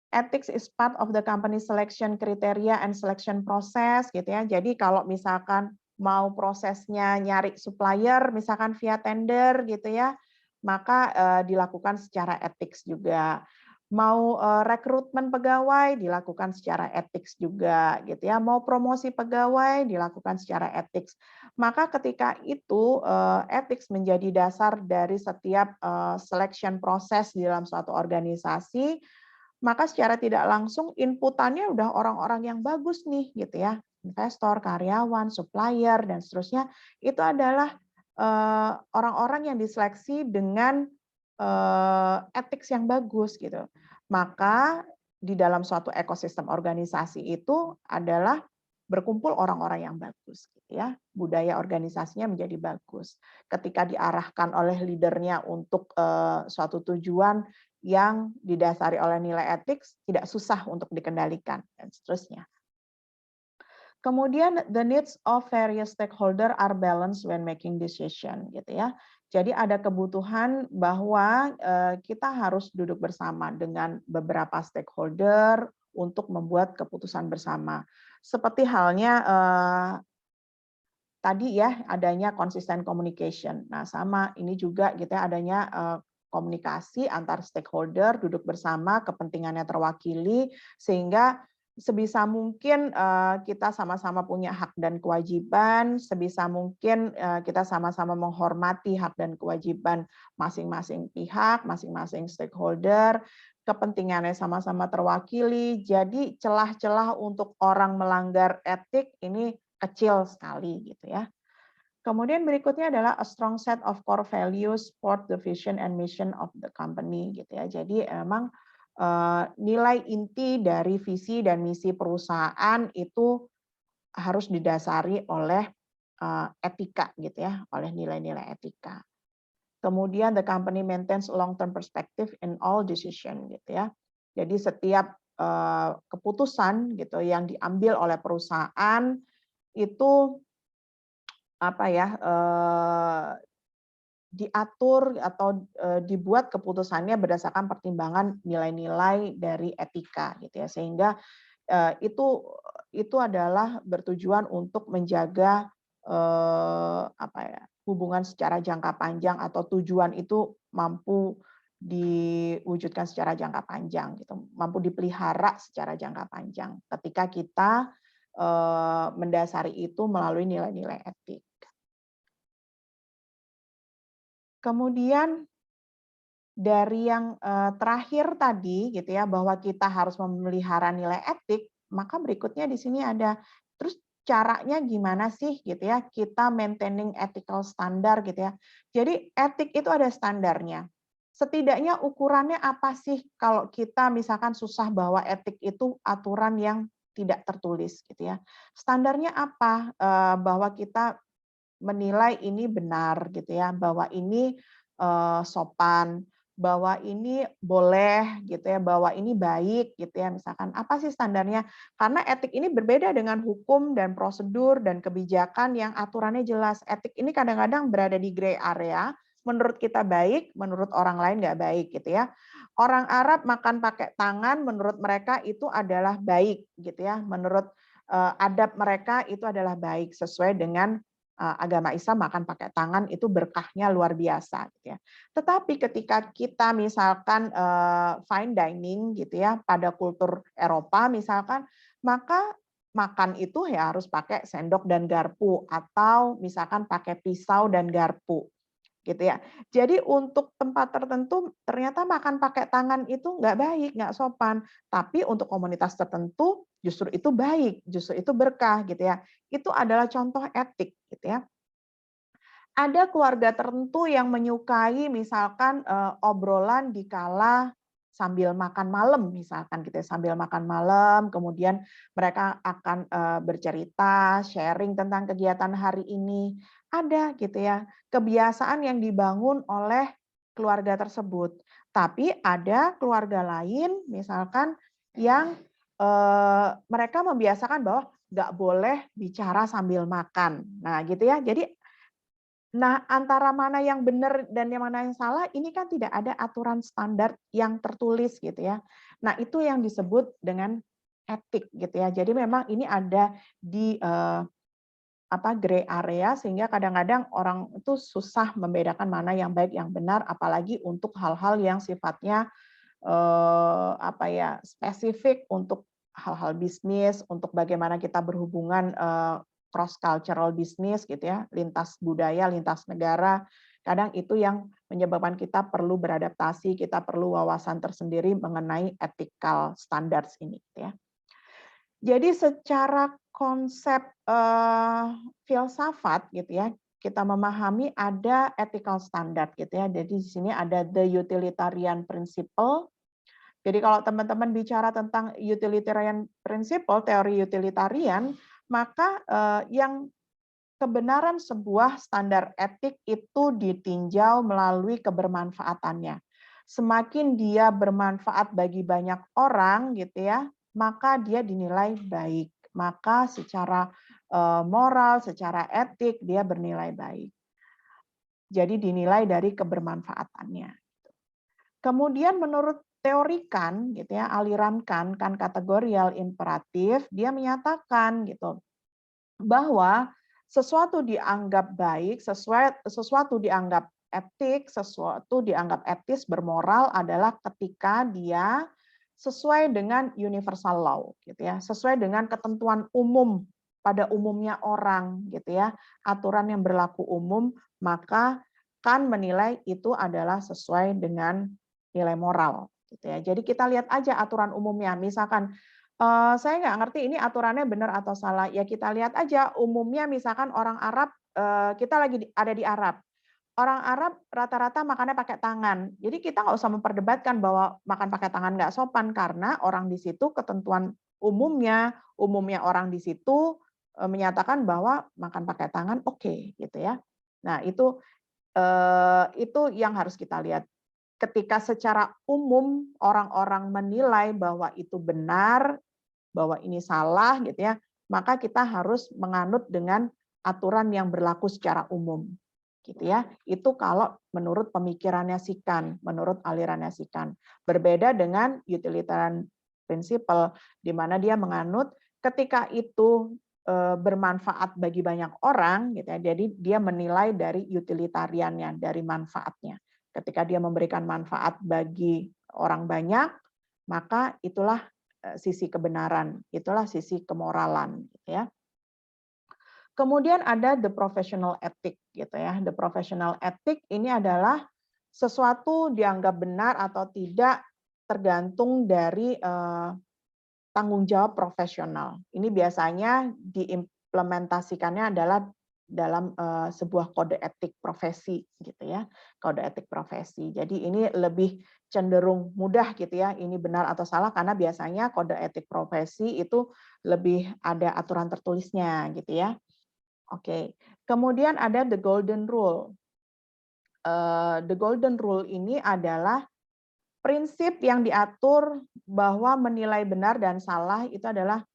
ethics is part of the company selection criteria and selection process gitu ya. Jadi kalau misalkan mau prosesnya nyari supplier misalkan via tender gitu ya, maka dilakukan secara etik juga. Mau rekrutmen pegawai dilakukan secara etik juga gitu ya. Mau promosi pegawai dilakukan secara etik. Maka ketika itu etik menjadi dasar dari setiap selection proses di dalam suatu organisasi, maka secara tidak langsung inputannya udah orang-orang yang bagus nih gitu ya. Investor, karyawan, supplier dan seterusnya itu adalah orang-orang yang diseleksi dengan etik yang bagus gitu. Maka di dalam suatu ekosistem organisasi itu adalah berkumpul orang-orang yang bagus gitu ya. Budaya organisasinya menjadi bagus. Ketika diarahkan oleh leadernya untuk suatu tujuan yang didasari oleh nilai etik, tidak susah untuk dikendalikan dan seterusnya. Kemudian the needs of various stakeholder are balanced when making decision gitu ya. Jadi ada kebutuhan bahwa kita harus duduk bersama dengan beberapa stakeholder untuk membuat keputusan bersama. Seperti halnya tadi ya adanya consistent communication. Nah, sama ini juga gitu ya adanya komunikasi antar stakeholder, duduk bersama, kepentingannya terwakili sehingga sebisa mungkin kita sama-sama punya hak dan kewajiban, sebisa mungkin kita sama-sama menghormati hak dan kewajiban masing-masing pihak, masing-masing stakeholder, kepentingannya sama-sama terwakili. Jadi celah-celah untuk orang melanggar etik ini kecil sekali gitu ya. Kemudian berikutnya adalah a strong set of core values support the vision and mission of the company gitu ya. Jadi emang nilai inti dari visi dan misi perusahaan itu harus didasari oleh etika gitu ya, oleh nilai-nilai etika. Kemudian the company maintains long-term perspective in all decision gitu ya. Jadi setiap keputusan gitu yang diambil oleh perusahaan itu diatur atau dibuat keputusannya berdasarkan pertimbangan nilai-nilai dari etika gitu ya, sehingga itu adalah bertujuan untuk menjaga hubungan secara jangka panjang atau tujuan itu mampu diwujudkan secara jangka panjang gitu, mampu dipelihara secara jangka panjang ketika kita mendasari itu melalui nilai-nilai etik. Kemudian dari yang terakhir tadi gitu ya, bahwa kita harus memelihara nilai etik, maka berikutnya di sini ada terus caranya gimana sih gitu ya kita maintaining ethical standar gitu ya. Jadi etik itu ada standarnya. Setidaknya ukurannya apa sih kalau kita misalkan susah bawa etik itu aturan yang tidak tertulis gitu ya. Standarnya apa? Bahwa kita menilai ini benar gitu ya, bahwa ini sopan, bahwa ini boleh gitu ya, bahwa ini baik gitu ya. Misalkan apa sih standarnya? Karena etik ini berbeda dengan hukum dan prosedur dan kebijakan yang aturannya jelas. Etik ini kadang-kadang berada di gray area. Menurut kita baik, menurut orang lain nggak baik gitu ya. Orang Arab makan pakai tangan, menurut mereka itu adalah baik gitu ya. Menurut adab mereka itu adalah baik sesuai dengan agama Islam makan pakai tangan itu berkahnya luar biasa gitu ya. Tetapi ketika kita misalkan fine dining gitu ya pada kultur Eropa misalkan, maka makan itu ya harus pakai sendok dan garpu atau misalkan pakai pisau dan garpu gitu ya. Jadi untuk tempat tertentu ternyata makan pakai tangan itu nggak baik, nggak sopan. Tapi untuk komunitas tertentu justru itu baik, justru itu berkah gitu ya. Itu adalah contoh etik gitu ya. Ada keluarga tertentu yang menyukai misalkan obrolan di kala sambil makan malam misalkan gitu ya, sambil makan malam kemudian mereka akan bercerita, sharing tentang kegiatan hari ini. Ada gitu ya, kebiasaan yang dibangun oleh keluarga tersebut. Tapi ada keluarga lain misalkan yang mereka membiasakan bahwa nggak boleh bicara sambil makan. Nah gitu ya, jadi nah, antara mana yang benar dan yang mana yang salah, ini kan tidak ada aturan standar yang tertulis gitu ya. Nah, itu yang disebut dengan etik gitu ya. Jadi memang ini ada di gray area sehingga kadang-kadang orang itu susah membedakan mana yang baik yang benar apalagi untuk hal-hal yang sifatnya spesifik untuk hal-hal bisnis, untuk bagaimana kita berhubungan cross cultural bisnis gitu ya, lintas budaya, lintas negara. Kadang itu yang menyebabkan kita perlu beradaptasi, kita perlu wawasan tersendiri mengenai ethical standards ini gitu ya. Jadi secara konsep filsafat gitu ya, kita memahami ada ethical standard gitu ya. Jadi di sini ada the utilitarian principle. Jadi kalau teman-teman bicara tentang utilitarian principle, teori utilitarian, maka yang kebenaran sebuah standar etik itu ditinjau melalui kebermanfaatannya. Semakin dia bermanfaat bagi banyak orang gitu ya, maka dia dinilai baik. Maka secara moral, secara etik dia bernilai baik. Jadi dinilai dari kebermanfaatannya. Kemudian menurut teori Kant gitu ya, aliran Kant kategorial imperatif, dia menyatakan gitu bahwa sesuatu dianggap baik, sesuatu dianggap etik, sesuatu dianggap etis, bermoral adalah ketika dia sesuai dengan universal law gitu ya, sesuai dengan ketentuan umum pada umumnya orang gitu ya, aturan yang berlaku umum, maka Kant menilai itu adalah sesuai dengan nilai moral gitu ya. Jadi kita lihat aja aturan umumnya. Misalkan saya nggak ngerti ini aturannya benar atau salah. Ya kita lihat aja umumnya misalkan orang Arab, kita lagi ada di Arab. Orang Arab rata-rata makannya pakai tangan. Jadi kita nggak usah memperdebatkan bahwa makan pakai tangan nggak sopan karena orang di situ ketentuan umumnya orang di situ menyatakan bahwa makan pakai tangan oke, gitu ya. Nah itu yang harus kita lihat. Ketika secara umum orang-orang menilai bahwa itu benar, bahwa ini salah gitu ya, maka kita harus menganut dengan aturan yang berlaku secara umum. Gitu ya. Itu kalau menurut pemikirannya si Kant, menurut alirannya si Kant. Berbeda dengan utilitarian principle di mana dia menganut ketika itu bermanfaat bagi banyak orang gitu ya. Jadi dia menilai dari utilitariannya, dari manfaatnya. Ketika dia memberikan manfaat bagi orang banyak, maka itulah sisi kebenaran, itulah sisi kemoralan gitu ya. Kemudian ada the professional ethic gitu ya. The professional ethic ini adalah sesuatu dianggap benar atau tidak tergantung dari tanggung jawab profesional. Ini biasanya mengimplementasikannya adalah dalam sebuah kode etik profesi gitu ya, kode etik profesi. Jadi ini lebih cenderung mudah gitu ya, ini benar atau salah karena biasanya kode etik profesi itu lebih ada aturan tertulisnya gitu ya. Oke, kemudian ada the golden rule. The golden rule ini adalah prinsip yang diatur bahwa menilai benar dan salah itu adalah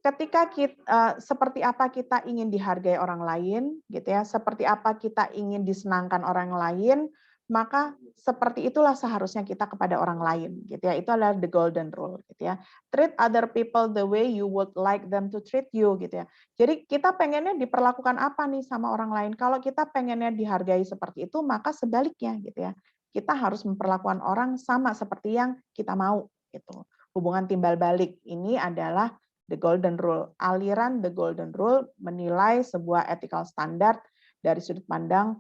ketika kita, seperti apa kita ingin dihargai orang lain, gitu ya, seperti apa kita ingin disenangkan orang lain, maka seperti itulah seharusnya kita kepada orang lain, gitu ya. Itu adalah the golden rule, gitu ya. Treat other people the way you would like them to treat you, gitu ya. Jadi kita pengennya diperlakukan apa nih sama orang lain? Kalau kita pengennya dihargai seperti itu, maka sebaliknya, gitu ya. Kita harus memperlakukan orang sama seperti yang kita mau, gitu. Hubungan timbal balik ini adalah the golden rule. Aliran the golden rule menilai sebuah ethical standard dari sudut pandang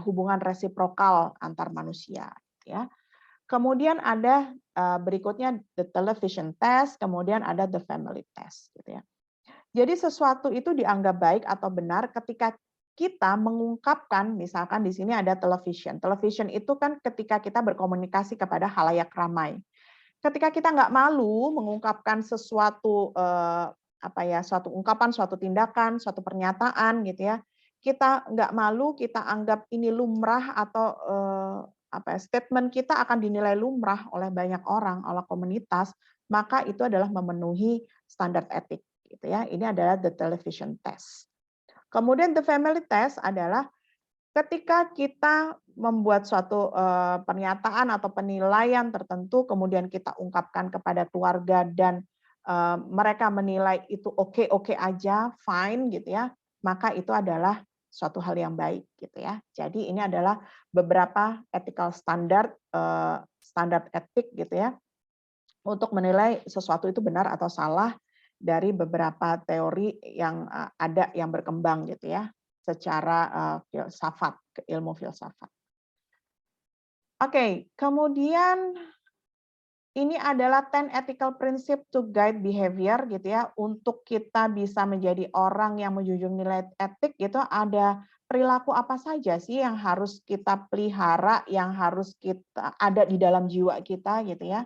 hubungan resiprokal antar manusia. Ya. Kemudian ada berikutnya the television test, kemudian ada the family test. Gitu ya. Jadi sesuatu itu dianggap baik atau benar ketika kita mengungkapkan, misalkan di sini ada television. Television itu kan ketika kita berkomunikasi kepada halayak ramai. Ketika kita nggak malu mengungkapkan sesuatu suatu ungkapan, suatu tindakan, suatu pernyataan gitu ya, kita nggak malu, kita anggap ini lumrah atau statement kita akan dinilai lumrah oleh banyak orang, oleh komunitas, maka itu adalah memenuhi standar etik gitu ya. Ini adalah the television test. Kemudian the family test adalah ketika kita membuat suatu pernyataan atau penilaian tertentu, kemudian kita ungkapkan kepada keluarga dan mereka menilai itu oke-oke aja, fine gitu ya, maka itu adalah suatu hal yang baik gitu ya. Jadi ini adalah beberapa ethical standard, standar etik gitu ya, untuk menilai sesuatu itu benar atau salah dari beberapa teori yang ada yang berkembang gitu ya, secara filsafat, ilmu filsafat. Oke, kemudian ini adalah 10 ethical principle to guide behavior gitu ya. Untuk kita bisa menjadi orang yang menjunjung nilai etik gitu, ada perilaku apa saja sih yang harus kita pelihara, yang harus kita ada di dalam jiwa kita gitu ya.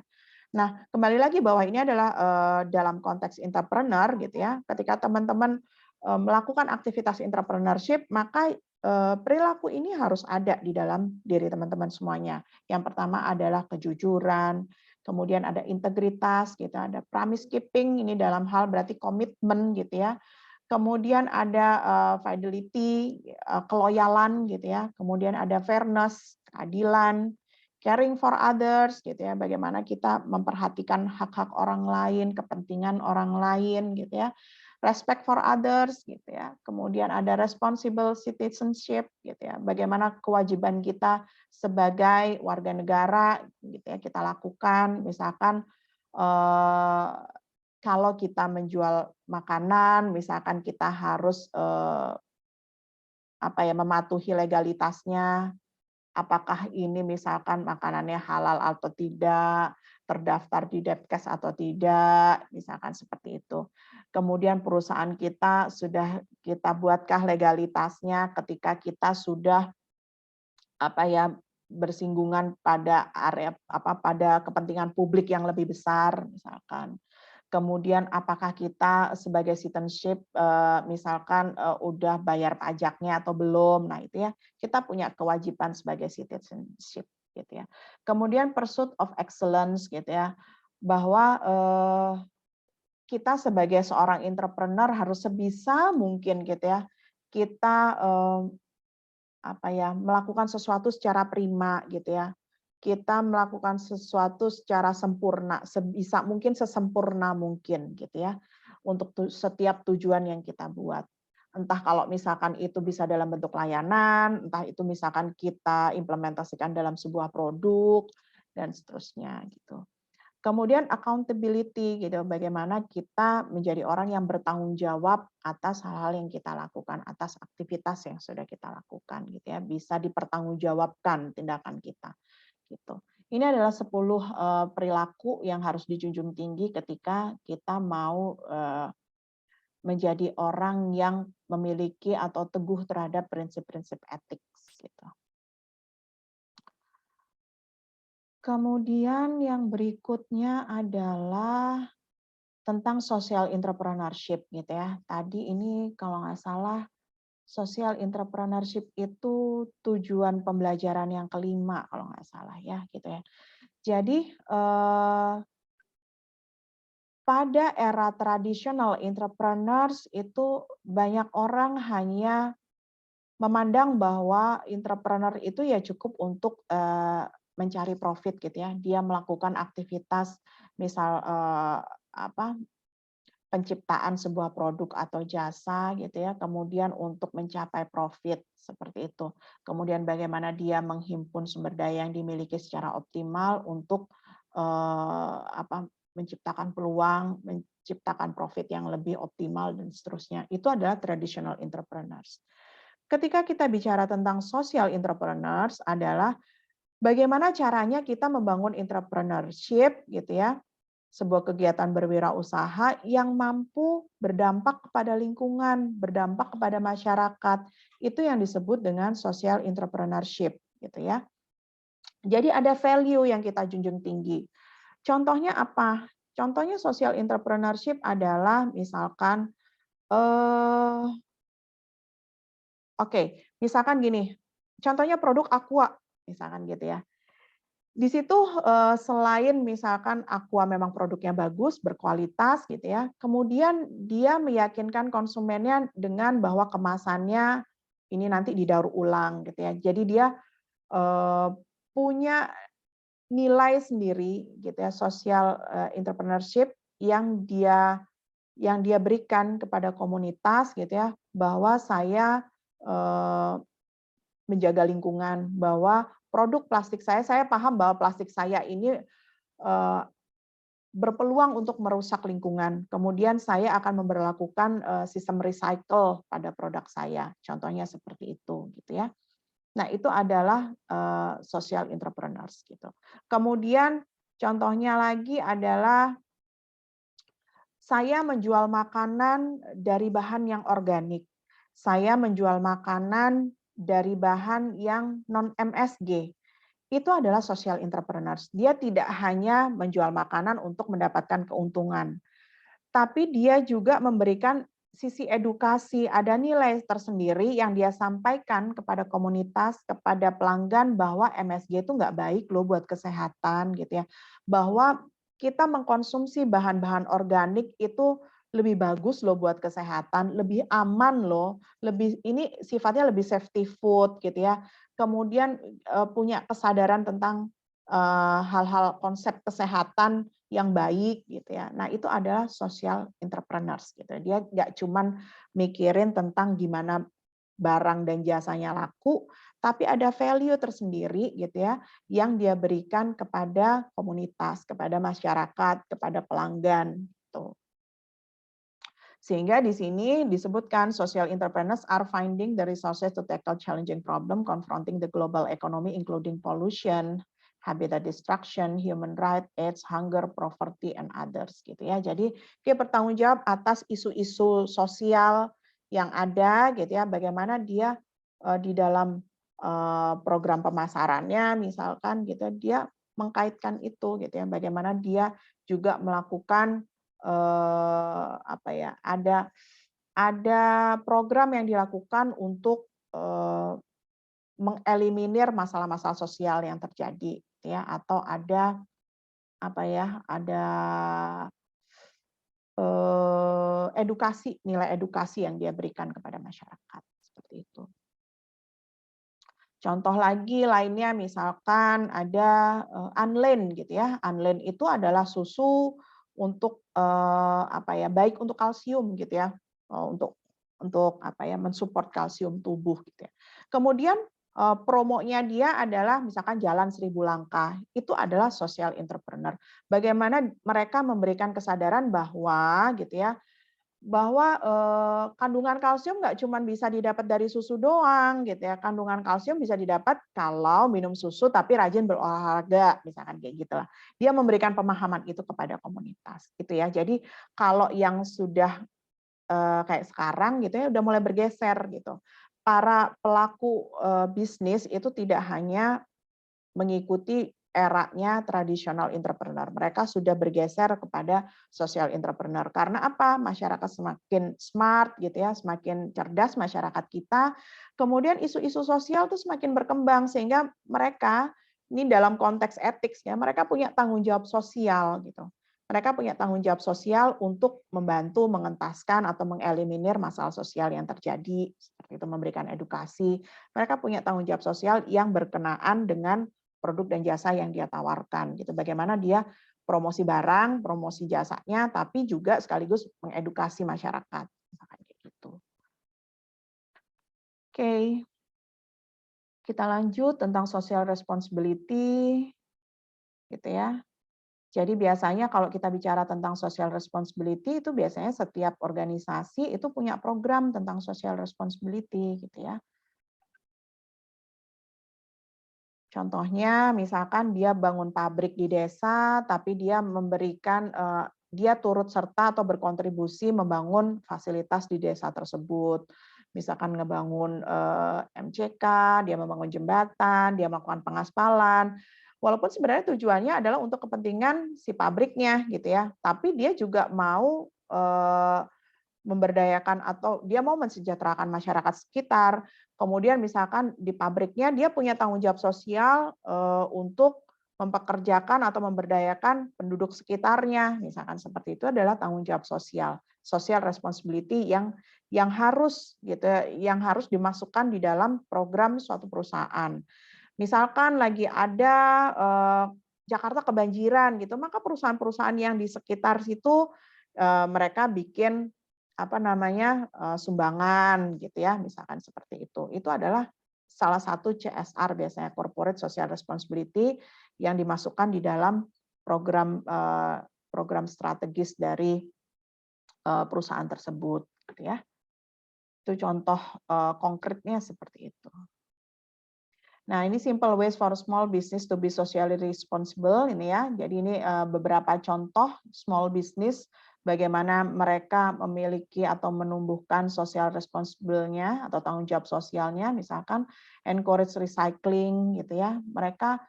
Nah, kembali lagi bahwa ini adalah dalam konteks entrepreneur gitu ya. Ketika teman-teman melakukan aktivitas entrepreneurship, maka perilaku ini harus ada di dalam diri teman-teman semuanya. Yang pertama adalah kejujuran, kemudian ada integritas gitu, ada promise keeping, ini dalam hal berarti komitmen gitu ya. Kemudian ada fidelity, keloyalan gitu ya. Kemudian ada fairness, keadilan, caring for others gitu ya. Bagaimana kita memperhatikan hak-hak orang lain, kepentingan orang lain gitu ya. Respect for others gitu ya. Kemudian ada responsible citizenship gitu ya. Bagaimana kewajiban kita sebagai warga negara gitu ya kita lakukan, misalkan kalau kita menjual makanan, misalkan kita harus mematuhi legalitasnya, apakah ini misalkan makanannya halal atau tidak, terdaftar di Depkes atau tidak, misalkan seperti itu. Kemudian perusahaan kita sudah kita buatkah legalitasnya ketika kita sudah bersinggungan pada area pada kepentingan publik yang lebih besar misalkan. Kemudian apakah kita sebagai citizenship misalkan udah bayar pajaknya atau belum. Nah, itu ya kita punya kewajiban sebagai citizenship gitu ya. Kemudian pursuit of excellence gitu ya. Bahwa kita sebagai seorang entrepreneur harus sebisa mungkin gitu ya. Kita melakukan sesuatu secara prima gitu ya. Kita melakukan sesuatu secara sempurna, sebisa mungkin sesempurna mungkin gitu ya. Untuk setiap tujuan yang kita buat. Entah kalau misalkan itu bisa dalam bentuk layanan, entah itu misalkan kita implementasikan dalam sebuah produk dan seterusnya gitu. Kemudian accountability gitu, bagaimana kita menjadi orang yang bertanggung jawab atas hal-hal yang kita lakukan, atas aktivitas yang sudah kita lakukan gitu ya, bisa dipertanggungjawabkan tindakan kita gitu. Ini adalah 10 perilaku yang harus dijunjung tinggi ketika kita mau menjadi orang yang memiliki atau teguh terhadap prinsip-prinsip etik gitu. Kemudian yang berikutnya adalah tentang social entrepreneurship gitu ya. Tadi ini kalau nggak salah social entrepreneurship itu tujuan pembelajaran yang kelima kalau nggak salah ya gitu ya. Jadi pada era tradisional entrepreneurs itu banyak orang hanya memandang bahwa entrepreneur itu ya cukup untuk mencari profit gitu ya. Dia melakukan aktivitas misal apa penciptaan sebuah produk atau jasa gitu ya, kemudian untuk mencapai profit seperti itu. Kemudian bagaimana dia menghimpun sumber daya yang dimiliki secara optimal untuk menciptakan peluang, menciptakan profit yang lebih optimal dan seterusnya. Itu adalah traditional entrepreneurs. Ketika kita bicara tentang social entrepreneurs adalah bagaimana caranya kita membangun entrepreneurship gitu ya, sebuah kegiatan berwirausaha yang mampu berdampak kepada lingkungan, berdampak kepada masyarakat. Itu yang disebut dengan social entrepreneurship gitu ya. Jadi ada value yang kita junjung tinggi. Contohnya apa? Contohnya social entrepreneurship adalah misalkan misalkan gini, contohnya produk Aqua misalkan gitu ya. Di situ selain misalkan Aqua memang produknya bagus, berkualitas gitu ya, kemudian dia meyakinkan konsumennya dengan bahwa kemasannya ini nanti didaur ulang gitu ya. Jadi dia punya nilai sendiri gitu ya, social entrepreneurship yang dia berikan kepada komunitas gitu ya, bahwa saya menjaga lingkungan, bahwa produk plastik saya paham bahwa plastik saya ini berpeluang untuk merusak lingkungan. Kemudian saya akan memberlakukan sistem recycle pada produk saya. Contohnya seperti itu, gitu ya. Nah, itu adalah social entrepreneurs gitu. Kemudian contohnya lagi adalah saya menjual makanan dari bahan yang organik. Saya menjual makanan dari bahan yang non-MSG. Itu adalah social entrepreneurs. Dia tidak hanya menjual makanan untuk mendapatkan keuntungan, tapi dia juga memberikan sisi edukasi, ada nilai tersendiri yang dia sampaikan kepada komunitas, kepada pelanggan bahwa MSG itu nggak baik loh buat kesehatan gitu ya. Bahwa kita mengkonsumsi bahan-bahan organik itu lebih bagus loh buat kesehatan, lebih aman loh, lebih ini sifatnya lebih safety food gitu ya. Kemudian punya kesadaran tentang hal-hal konsep kesehatan yang baik gitu ya. Nah, itu adalah social entrepreneurs gitu. Dia nggak cuman mikirin tentang gimana barang dan jasanya laku, tapi ada value tersendiri gitu ya yang dia berikan kepada komunitas, kepada masyarakat, kepada pelanggan gitu. Sehingga di sini disebutkan social entrepreneurs are finding the resources to tackle challenging problem confronting the global economy including pollution, habitat destruction, human rights, AIDS, hunger, poverty, and others gitu ya. Jadi dia bertanggung jawab atas isu-isu sosial yang ada gitu ya. Bagaimana dia di dalam program pemasarannya misalkan gitu dia mengkaitkan itu gitu ya. Bagaimana dia juga melakukan ada program yang dilakukan untuk mengeliminir masalah-masalah sosial yang terjadi ya atau ada edukasi, nilai edukasi yang dia berikan kepada masyarakat seperti itu. Contoh lagi lainnya misalkan ada Unland gitu ya. Unland itu adalah susu untuk baik untuk kalsium gitu ya. Untuk mensupport kalsium tubuh gitu ya. Kemudian promonya dia adalah misalkan jalan 1000 langkah. Itu adalah social entrepreneur. Bagaimana mereka memberikan kesadaran bahwa gitu ya, bahwa kandungan kalsium nggak cuma bisa didapat dari susu doang gitu ya. Kandungan kalsium bisa didapat kalau minum susu tapi rajin berolahraga, misalkan kayak gitulah. Dia memberikan pemahaman itu kepada komunitas gitu ya. Jadi kalau yang sudah kayak sekarang gitu ya, udah mulai bergeser gitu. Para pelaku, bisnis itu tidak hanya mengikuti eranya tradisional entrepreneur. Mereka sudah bergeser kepada social entrepreneur. Karena apa? Masyarakat semakin smart gitu ya, semakin cerdas masyarakat kita. Kemudian isu-isu sosial tuh semakin berkembang sehingga mereka ini dalam konteks etik ya, mereka punya tanggung jawab sosial gitu. Mereka punya tanggung jawab sosial untuk membantu mengentaskan atau mengeliminir masalah sosial yang terjadi, seperti itu memberikan edukasi. Mereka punya tanggung jawab sosial yang berkenaan dengan produk dan jasa yang dia tawarkan gitu. Bagaimana dia promosi barang, promosi jasanya, tapi juga sekaligus mengedukasi masyarakat. Misalkan kayak gitu. Oke, kita lanjut tentang social responsibility, gitu ya. Jadi biasanya kalau kita bicara tentang social responsibility itu biasanya setiap organisasi itu punya program tentang social responsibility, gitu ya. Contohnya misalkan dia bangun pabrik di desa, tapi dia memberikan, dia turut serta atau berkontribusi membangun fasilitas di desa tersebut. Misalkan ngebangun, MCK, dia membangun jembatan, dia melakukan pengaspalan. Walaupun sebenarnya tujuannya adalah untuk kepentingan si pabriknya gitu ya, tapi dia juga mau, memberdayakan atau dia mau mensejahterakan masyarakat sekitar. Kemudian misalkan di pabriknya dia punya tanggung jawab sosial, untuk mempekerjakan atau memberdayakan penduduk sekitarnya, misalkan seperti itu adalah tanggung jawab sosial, social responsibility yang harus gitu ya, yang harus dimasukkan di dalam program suatu perusahaan. Misalkan lagi ada, Jakarta kebanjiran gitu, maka perusahaan-perusahaan yang di sekitar situ, mereka bikin apa namanya, sumbangan gitu ya, misalkan seperti itu. Itu adalah salah satu CSR biasanya, corporate social responsibility yang dimasukkan di dalam program, program strategis dari, perusahaan tersebut gitu ya. Itu contoh, konkretnya seperti itu. Nah, ini simple ways for small business to be socially responsible ini ya. Jadi ini beberapa contoh small business bagaimana mereka memiliki atau menumbuhkan social responsible-nya atau tanggung jawab sosialnya, misalkan encourage recycling gitu ya. Mereka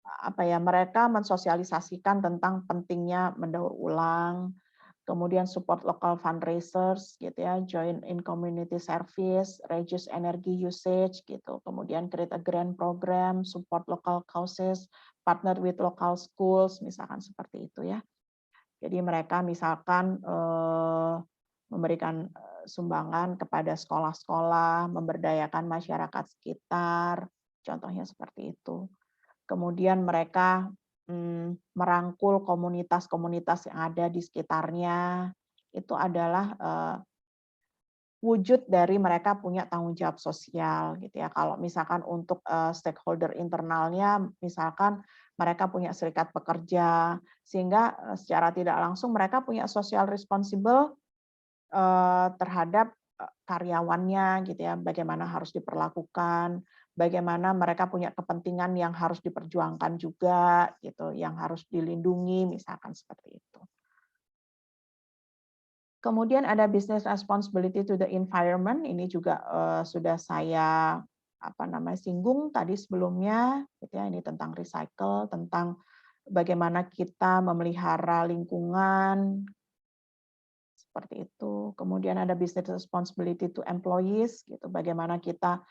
apa ya? Mereka mensosialisasikan tentang pentingnya mendaur ulang, kemudian support local fundraisers gitu ya, join in community service, reduce energy usage gitu, kemudian create a grant program, support local causes, partner with local schools, misalkan seperti itu ya. Jadi mereka misalkan memberikan sumbangan kepada sekolah-sekolah, memberdayakan masyarakat sekitar, contohnya seperti itu. Kemudian mereka merangkul komunitas-komunitas yang ada di sekitarnya, itu adalah, wujud dari mereka punya tanggung jawab sosial gitu ya. Kalau misalkan untuk, stakeholder internalnya, misalkan mereka punya serikat pekerja, sehingga, secara tidak langsung mereka punya social responsible, terhadap, karyawannya gitu ya, bagaimana harus diperlakukan, bagaimana mereka punya kepentingan yang harus diperjuangkan juga gitu, yang harus dilindungi, misalkan seperti itu. Kemudian ada business responsibility to the environment, ini juga, sudah saya, apa namanya, singgung tadi sebelumnya, gitu ya, ini tentang recycle, tentang bagaimana kita memelihara lingkungan, seperti itu. Kemudian ada business responsibility to employees, gitu, bagaimana kita,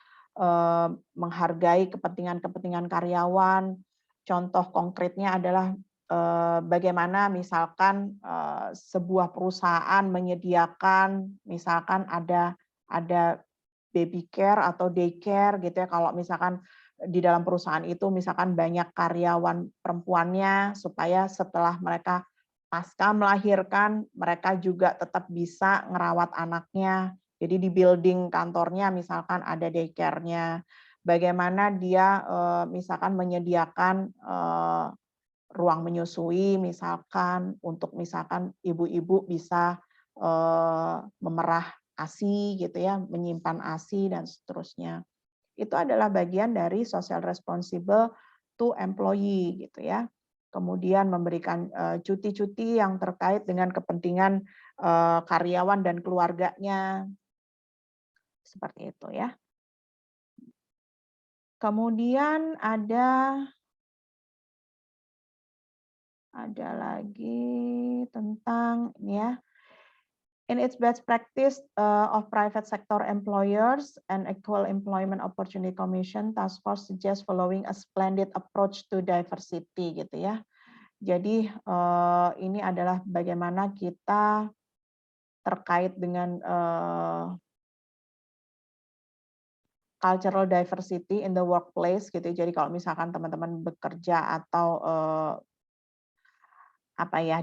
menghargai kepentingan-kepentingan karyawan. Contoh konkretnya adalah, bagaimana misalkan, sebuah perusahaan menyediakan misalkan ada baby care atau daycare gitu ya, kalau misalkan di dalam perusahaan itu misalkan banyak karyawan perempuannya, supaya setelah mereka pasca melahirkan, mereka juga tetap bisa ngerawat anaknya. Jadi di building kantornya misalkan ada daycare-nya. Bagaimana dia, misalkan menyediakan, ruang menyusui misalkan, untuk misalkan ibu-ibu bisa, memerah ASI gitu ya, menyimpan ASI dan seterusnya. Itu adalah bagian dari social responsible to employee gitu ya. kemudian memberikan cuti-cuti yang terkait dengan kepentingan karyawan dan keluarganya, seperti itu ya. Kemudian ada lagi tentang ini ya. In its best practice of private sector employers and Equal Employment Opportunity Commission, Task Force suggests following a splendid approach to diversity gitu ya. Jadi ini adalah bagaimana kita terkait dengan cultural diversity in the workplace gitu. Jadi kalau misalkan teman-teman bekerja atau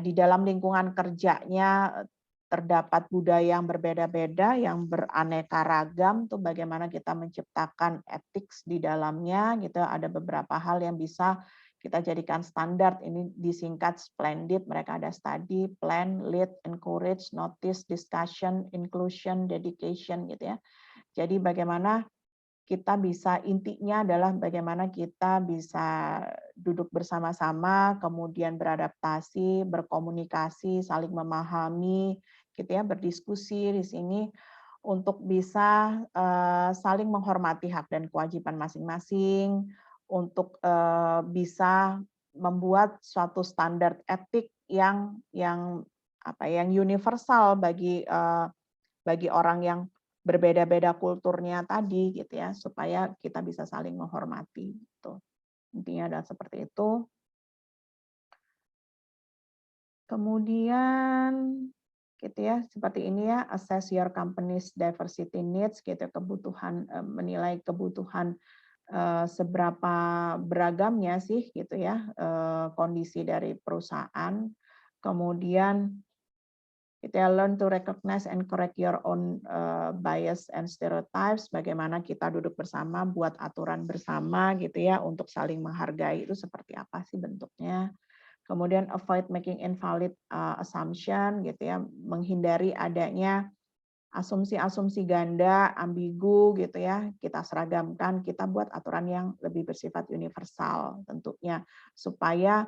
di dalam lingkungan kerjanya terdapat budaya yang berbeda-beda, yang beraneka ragam, tuh bagaimana kita menciptakan ethics di dalamnya gitu. Ada beberapa hal yang bisa kita jadikan standar, ini disingkat splendid, mereka ada study, plan, lead, encourage, notice, discussion, inclusion, dedication gitu ya. Jadi bagaimana kita bisa, intinya adalah bagaimana kita bisa duduk bersama-sama, kemudian beradaptasi, berkomunikasi, saling memahami, gitu ya, berdiskusi di sini untuk bisa saling menghormati hak dan kewajiban masing-masing, untuk bisa membuat suatu standar etik yang universal bagi orang yang berbeda-beda kulturnya tadi gitu ya, supaya kita bisa saling menghormati gitu. Intinya adalah seperti itu. Kemudian gitu ya, seperti ini ya, assess your company's diversity needs gitu, kebutuhan, menilai kebutuhan seberapa beragamnya sih gitu ya kondisi dari perusahaan. Kemudian kita learn to recognize and correct your own bias and stereotypes. Bagaimana kita duduk bersama, buat aturan bersama gitu ya untuk saling menghargai, itu seperti apa sih bentuknya. Kemudian avoid making invalid assumption gitu ya, menghindari adanya asumsi-asumsi ganda, ambigu gitu ya. Kita seragamkan, kita buat aturan yang lebih bersifat universal tentunya, supaya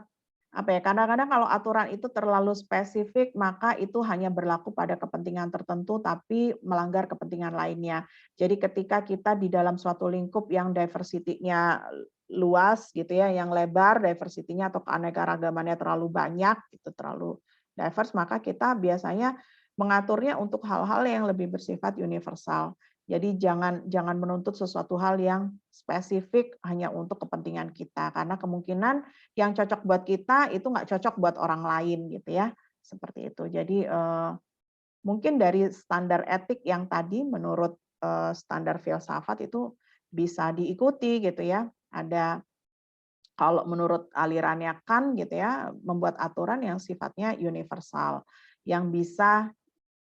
kadang-kadang kalau aturan itu terlalu spesifik, maka itu hanya berlaku pada kepentingan tertentu, tapi melanggar kepentingan lainnya. Jadi ketika kita di dalam suatu lingkup yang diversity-nya luas gitu ya, yang lebar diversity-nya atau keanekaragamannya terlalu banyak, itu terlalu diverse, maka kita biasanya mengaturnya untuk hal-hal yang lebih bersifat universal. Jadi jangan menuntut sesuatu hal yang spesifik hanya untuk kepentingan kita, karena kemungkinan yang cocok buat kita itu nggak cocok buat orang lain gitu ya, seperti itu. Jadi mungkin dari standar etik yang tadi menurut standar filsafat itu bisa diikuti gitu ya. Ada, kalau menurut alirannya Kant gitu ya, membuat aturan yang sifatnya universal, yang bisa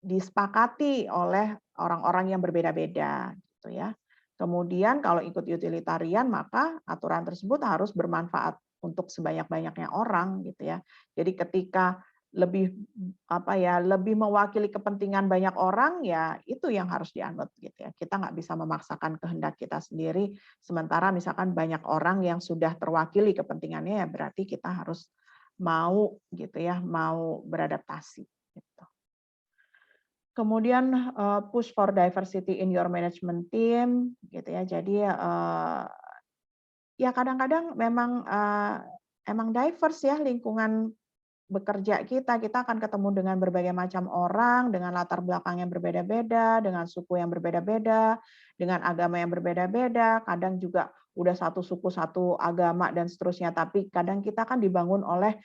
disepakati oleh orang-orang yang berbeda-beda gitu ya. Kemudian kalau ikut utilitarian, maka aturan tersebut harus bermanfaat untuk sebanyak-banyaknya orang gitu ya. Jadi ketika lebih lebih mewakili kepentingan banyak orang, ya itu yang harus dianut gitu ya. Kita nggak bisa memaksakan kehendak kita sendiri, sementara misalkan banyak orang yang sudah terwakili kepentingannya, ya berarti kita harus mau gitu ya, mau beradaptasi gitu. Kemudian push for diversity in your management team gitu ya. Jadi ya kadang-kadang memang emang diverse ya lingkungan bekerja kita. Kita akan ketemu dengan berbagai macam orang, dengan latar belakang yang berbeda-beda, dengan suku yang berbeda-beda, dengan agama yang berbeda-beda. Kadang juga udah satu suku, satu agama dan seterusnya. Tapi kadang kita kan dibangun oleh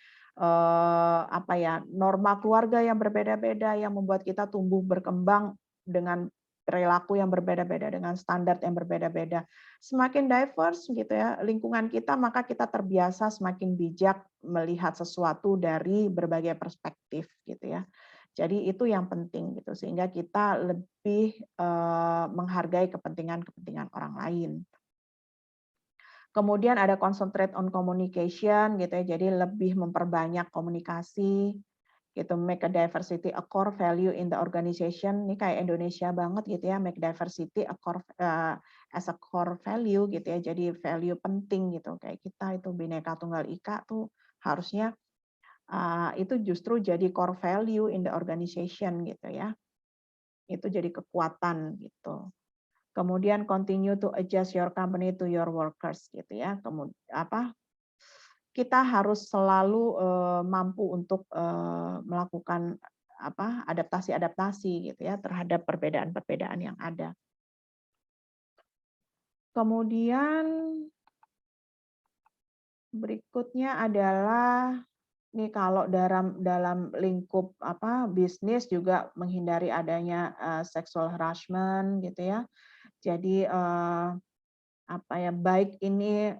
norma keluarga yang berbeda-beda, yang membuat kita tumbuh berkembang dengan perilaku yang berbeda-beda, dengan standar yang berbeda-beda. Semakin diverse gitu ya lingkungan kita, maka kita terbiasa semakin bijak melihat sesuatu dari berbagai perspektif gitu ya. Jadi itu yang penting gitu, sehingga kita lebih menghargai kepentingan-kepentingan orang lain. Kemudian ada concentrate on communication gitu ya, jadi lebih memperbanyak komunikasi gitu, make a diversity a core value in the organization. Ini kayak Indonesia banget gitu ya, make diversity a core as a core value gitu ya, jadi value penting gitu. Kayak kita itu Bhinneka Tunggal Ika tuh harusnya itu justru jadi core value in the organization gitu ya. Itu jadi kekuatan gitu. Kemudian continue to adjust your company to your workers gitu ya. Kemudian kita harus selalu mampu untuk melakukan adaptasi-adaptasi gitu ya terhadap perbedaan-perbedaan yang ada. Kemudian berikutnya adalah nih kalau dalam lingkup bisnis juga menghindari adanya sexual harassment gitu ya. Jadi baik ini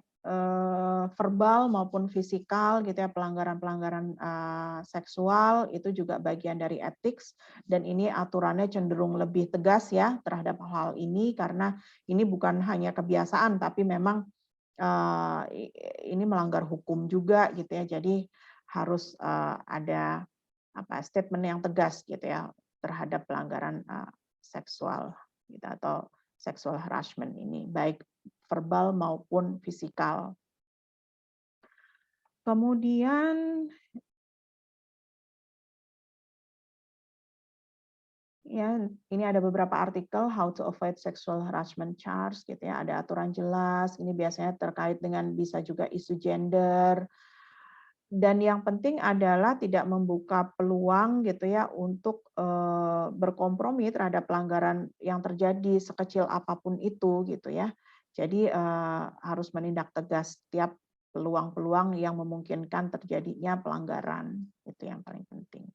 verbal maupun fisikal gitu ya, pelanggaran-pelanggaran seksual itu juga bagian dari ethics, dan ini aturannya cenderung lebih tegas ya terhadap hal ini karena ini bukan hanya kebiasaan tapi memang ini melanggar hukum juga gitu ya. Jadi harus ada statement yang tegas gitu ya terhadap pelanggaran seksual gitu atau sexual harassment ini baik verbal maupun fisikal. Kemudian ya, ini ada beberapa artikel how to avoid sexual harassment charge gitu ya. Ada aturan jelas. Ini biasanya terkait dengan bisa juga isu gender. Dan yang penting adalah tidak membuka peluang gitu ya untuk berkompromi terhadap pelanggaran yang terjadi sekecil apapun itu gitu ya. Jadi harus menindak tegas setiap peluang-peluang yang memungkinkan terjadinya pelanggaran, itu yang paling penting.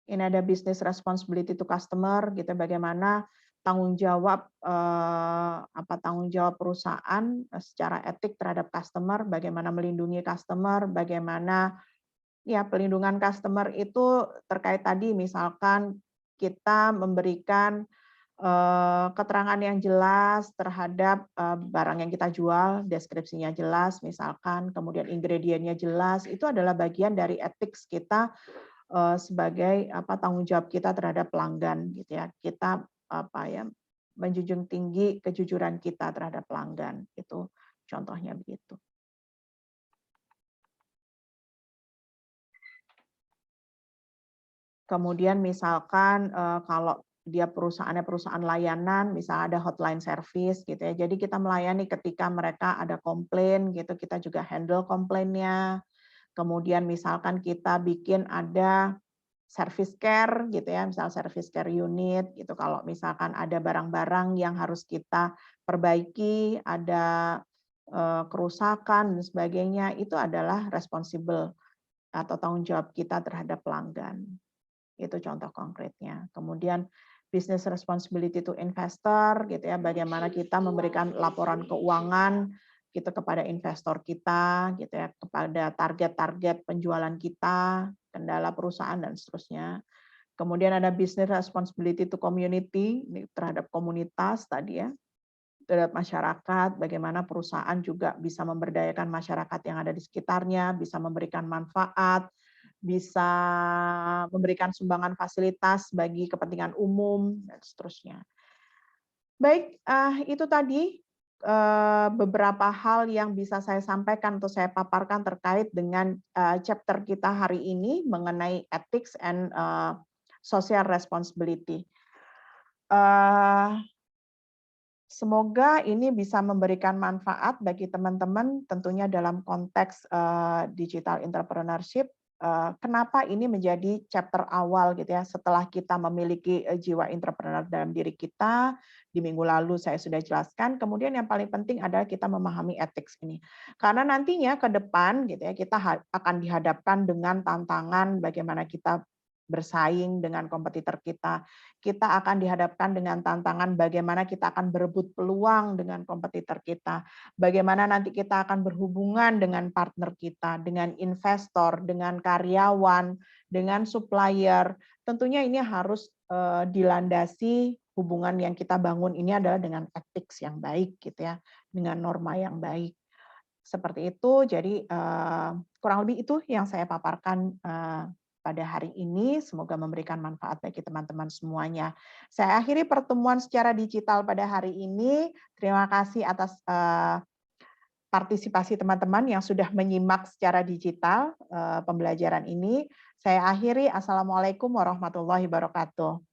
Ini ada business responsibility to customer gitu, bagaimana tanggung jawab perusahaan secara etik terhadap customer, bagaimana melindungi customer, bagaimana ya pelindungan customer itu terkait tadi misalkan kita memberikan keterangan yang jelas terhadap barang yang kita jual, deskripsinya jelas misalkan, kemudian ingredientnya jelas, itu adalah bagian dari ethics kita sebagai tanggung jawab kita terhadap pelanggan gitu ya. Kita menjunjung tinggi kejujuran kita terhadap pelanggan. Itu contohnya begitu. Kemudian misalkan kalau dia perusahaannya perusahaan layanan, misalnya ada hotline service gitu ya. Jadi kita melayani ketika mereka ada komplain gitu, kita juga handle komplainnya. Kemudian misalkan kita bikin ada service care gitu ya, misal service care unit gitu. Kalau misalkan ada barang-barang yang harus kita perbaiki, ada kerusakan dan sebagainya, itu adalah responsible atau tanggung jawab kita terhadap pelanggan. Itu contoh konkretnya. Kemudian business responsibility to investor gitu ya, bagaimana kita memberikan laporan keuangan gitu kepada investor kita gitu ya, kepada target-target penjualan kita, kendala perusahaan dan seterusnya. Kemudian ada business responsibility to community terhadap komunitas tadi ya, terhadap masyarakat, bagaimana perusahaan juga bisa memberdayakan masyarakat yang ada di sekitarnya, bisa memberikan manfaat, bisa memberikan sumbangan fasilitas bagi kepentingan umum dan seterusnya. Baik, itu tadi beberapa hal yang bisa saya sampaikan atau saya paparkan terkait dengan chapter kita hari ini mengenai ethics and social responsibility. Semoga ini bisa memberikan manfaat bagi teman-teman tentunya dalam konteks digital entrepreneurship. Kenapa ini menjadi chapter awal gitu ya, setelah kita memiliki jiwa entrepreneur dalam diri kita, di minggu lalu saya sudah jelaskan, kemudian yang paling penting adalah kita memahami ethics ini. Karena nantinya ke depan gitu ya, kita akan dihadapkan dengan tantangan bagaimana kita bersaing dengan kompetitor kita. Kita akan dihadapkan dengan tantangan bagaimana kita akan berebut peluang dengan kompetitor kita. Bagaimana nanti kita akan berhubungan dengan partner kita, dengan investor, dengan karyawan, dengan supplier. Tentunya ini harus dilandasi hubungan yang kita bangun ini adalah dengan ethics yang baik gitu ya, dengan norma yang baik. Seperti itu, jadi kurang lebih itu yang saya paparkan pada hari ini, semoga memberikan manfaat bagi teman-teman semuanya. Saya akhiri pertemuan secara digital pada hari ini. Terima kasih atas partisipasi teman-teman yang sudah menyimak secara digital pembelajaran ini. Saya akhiri, Assalamualaikum warahmatullahi wabarakatuh.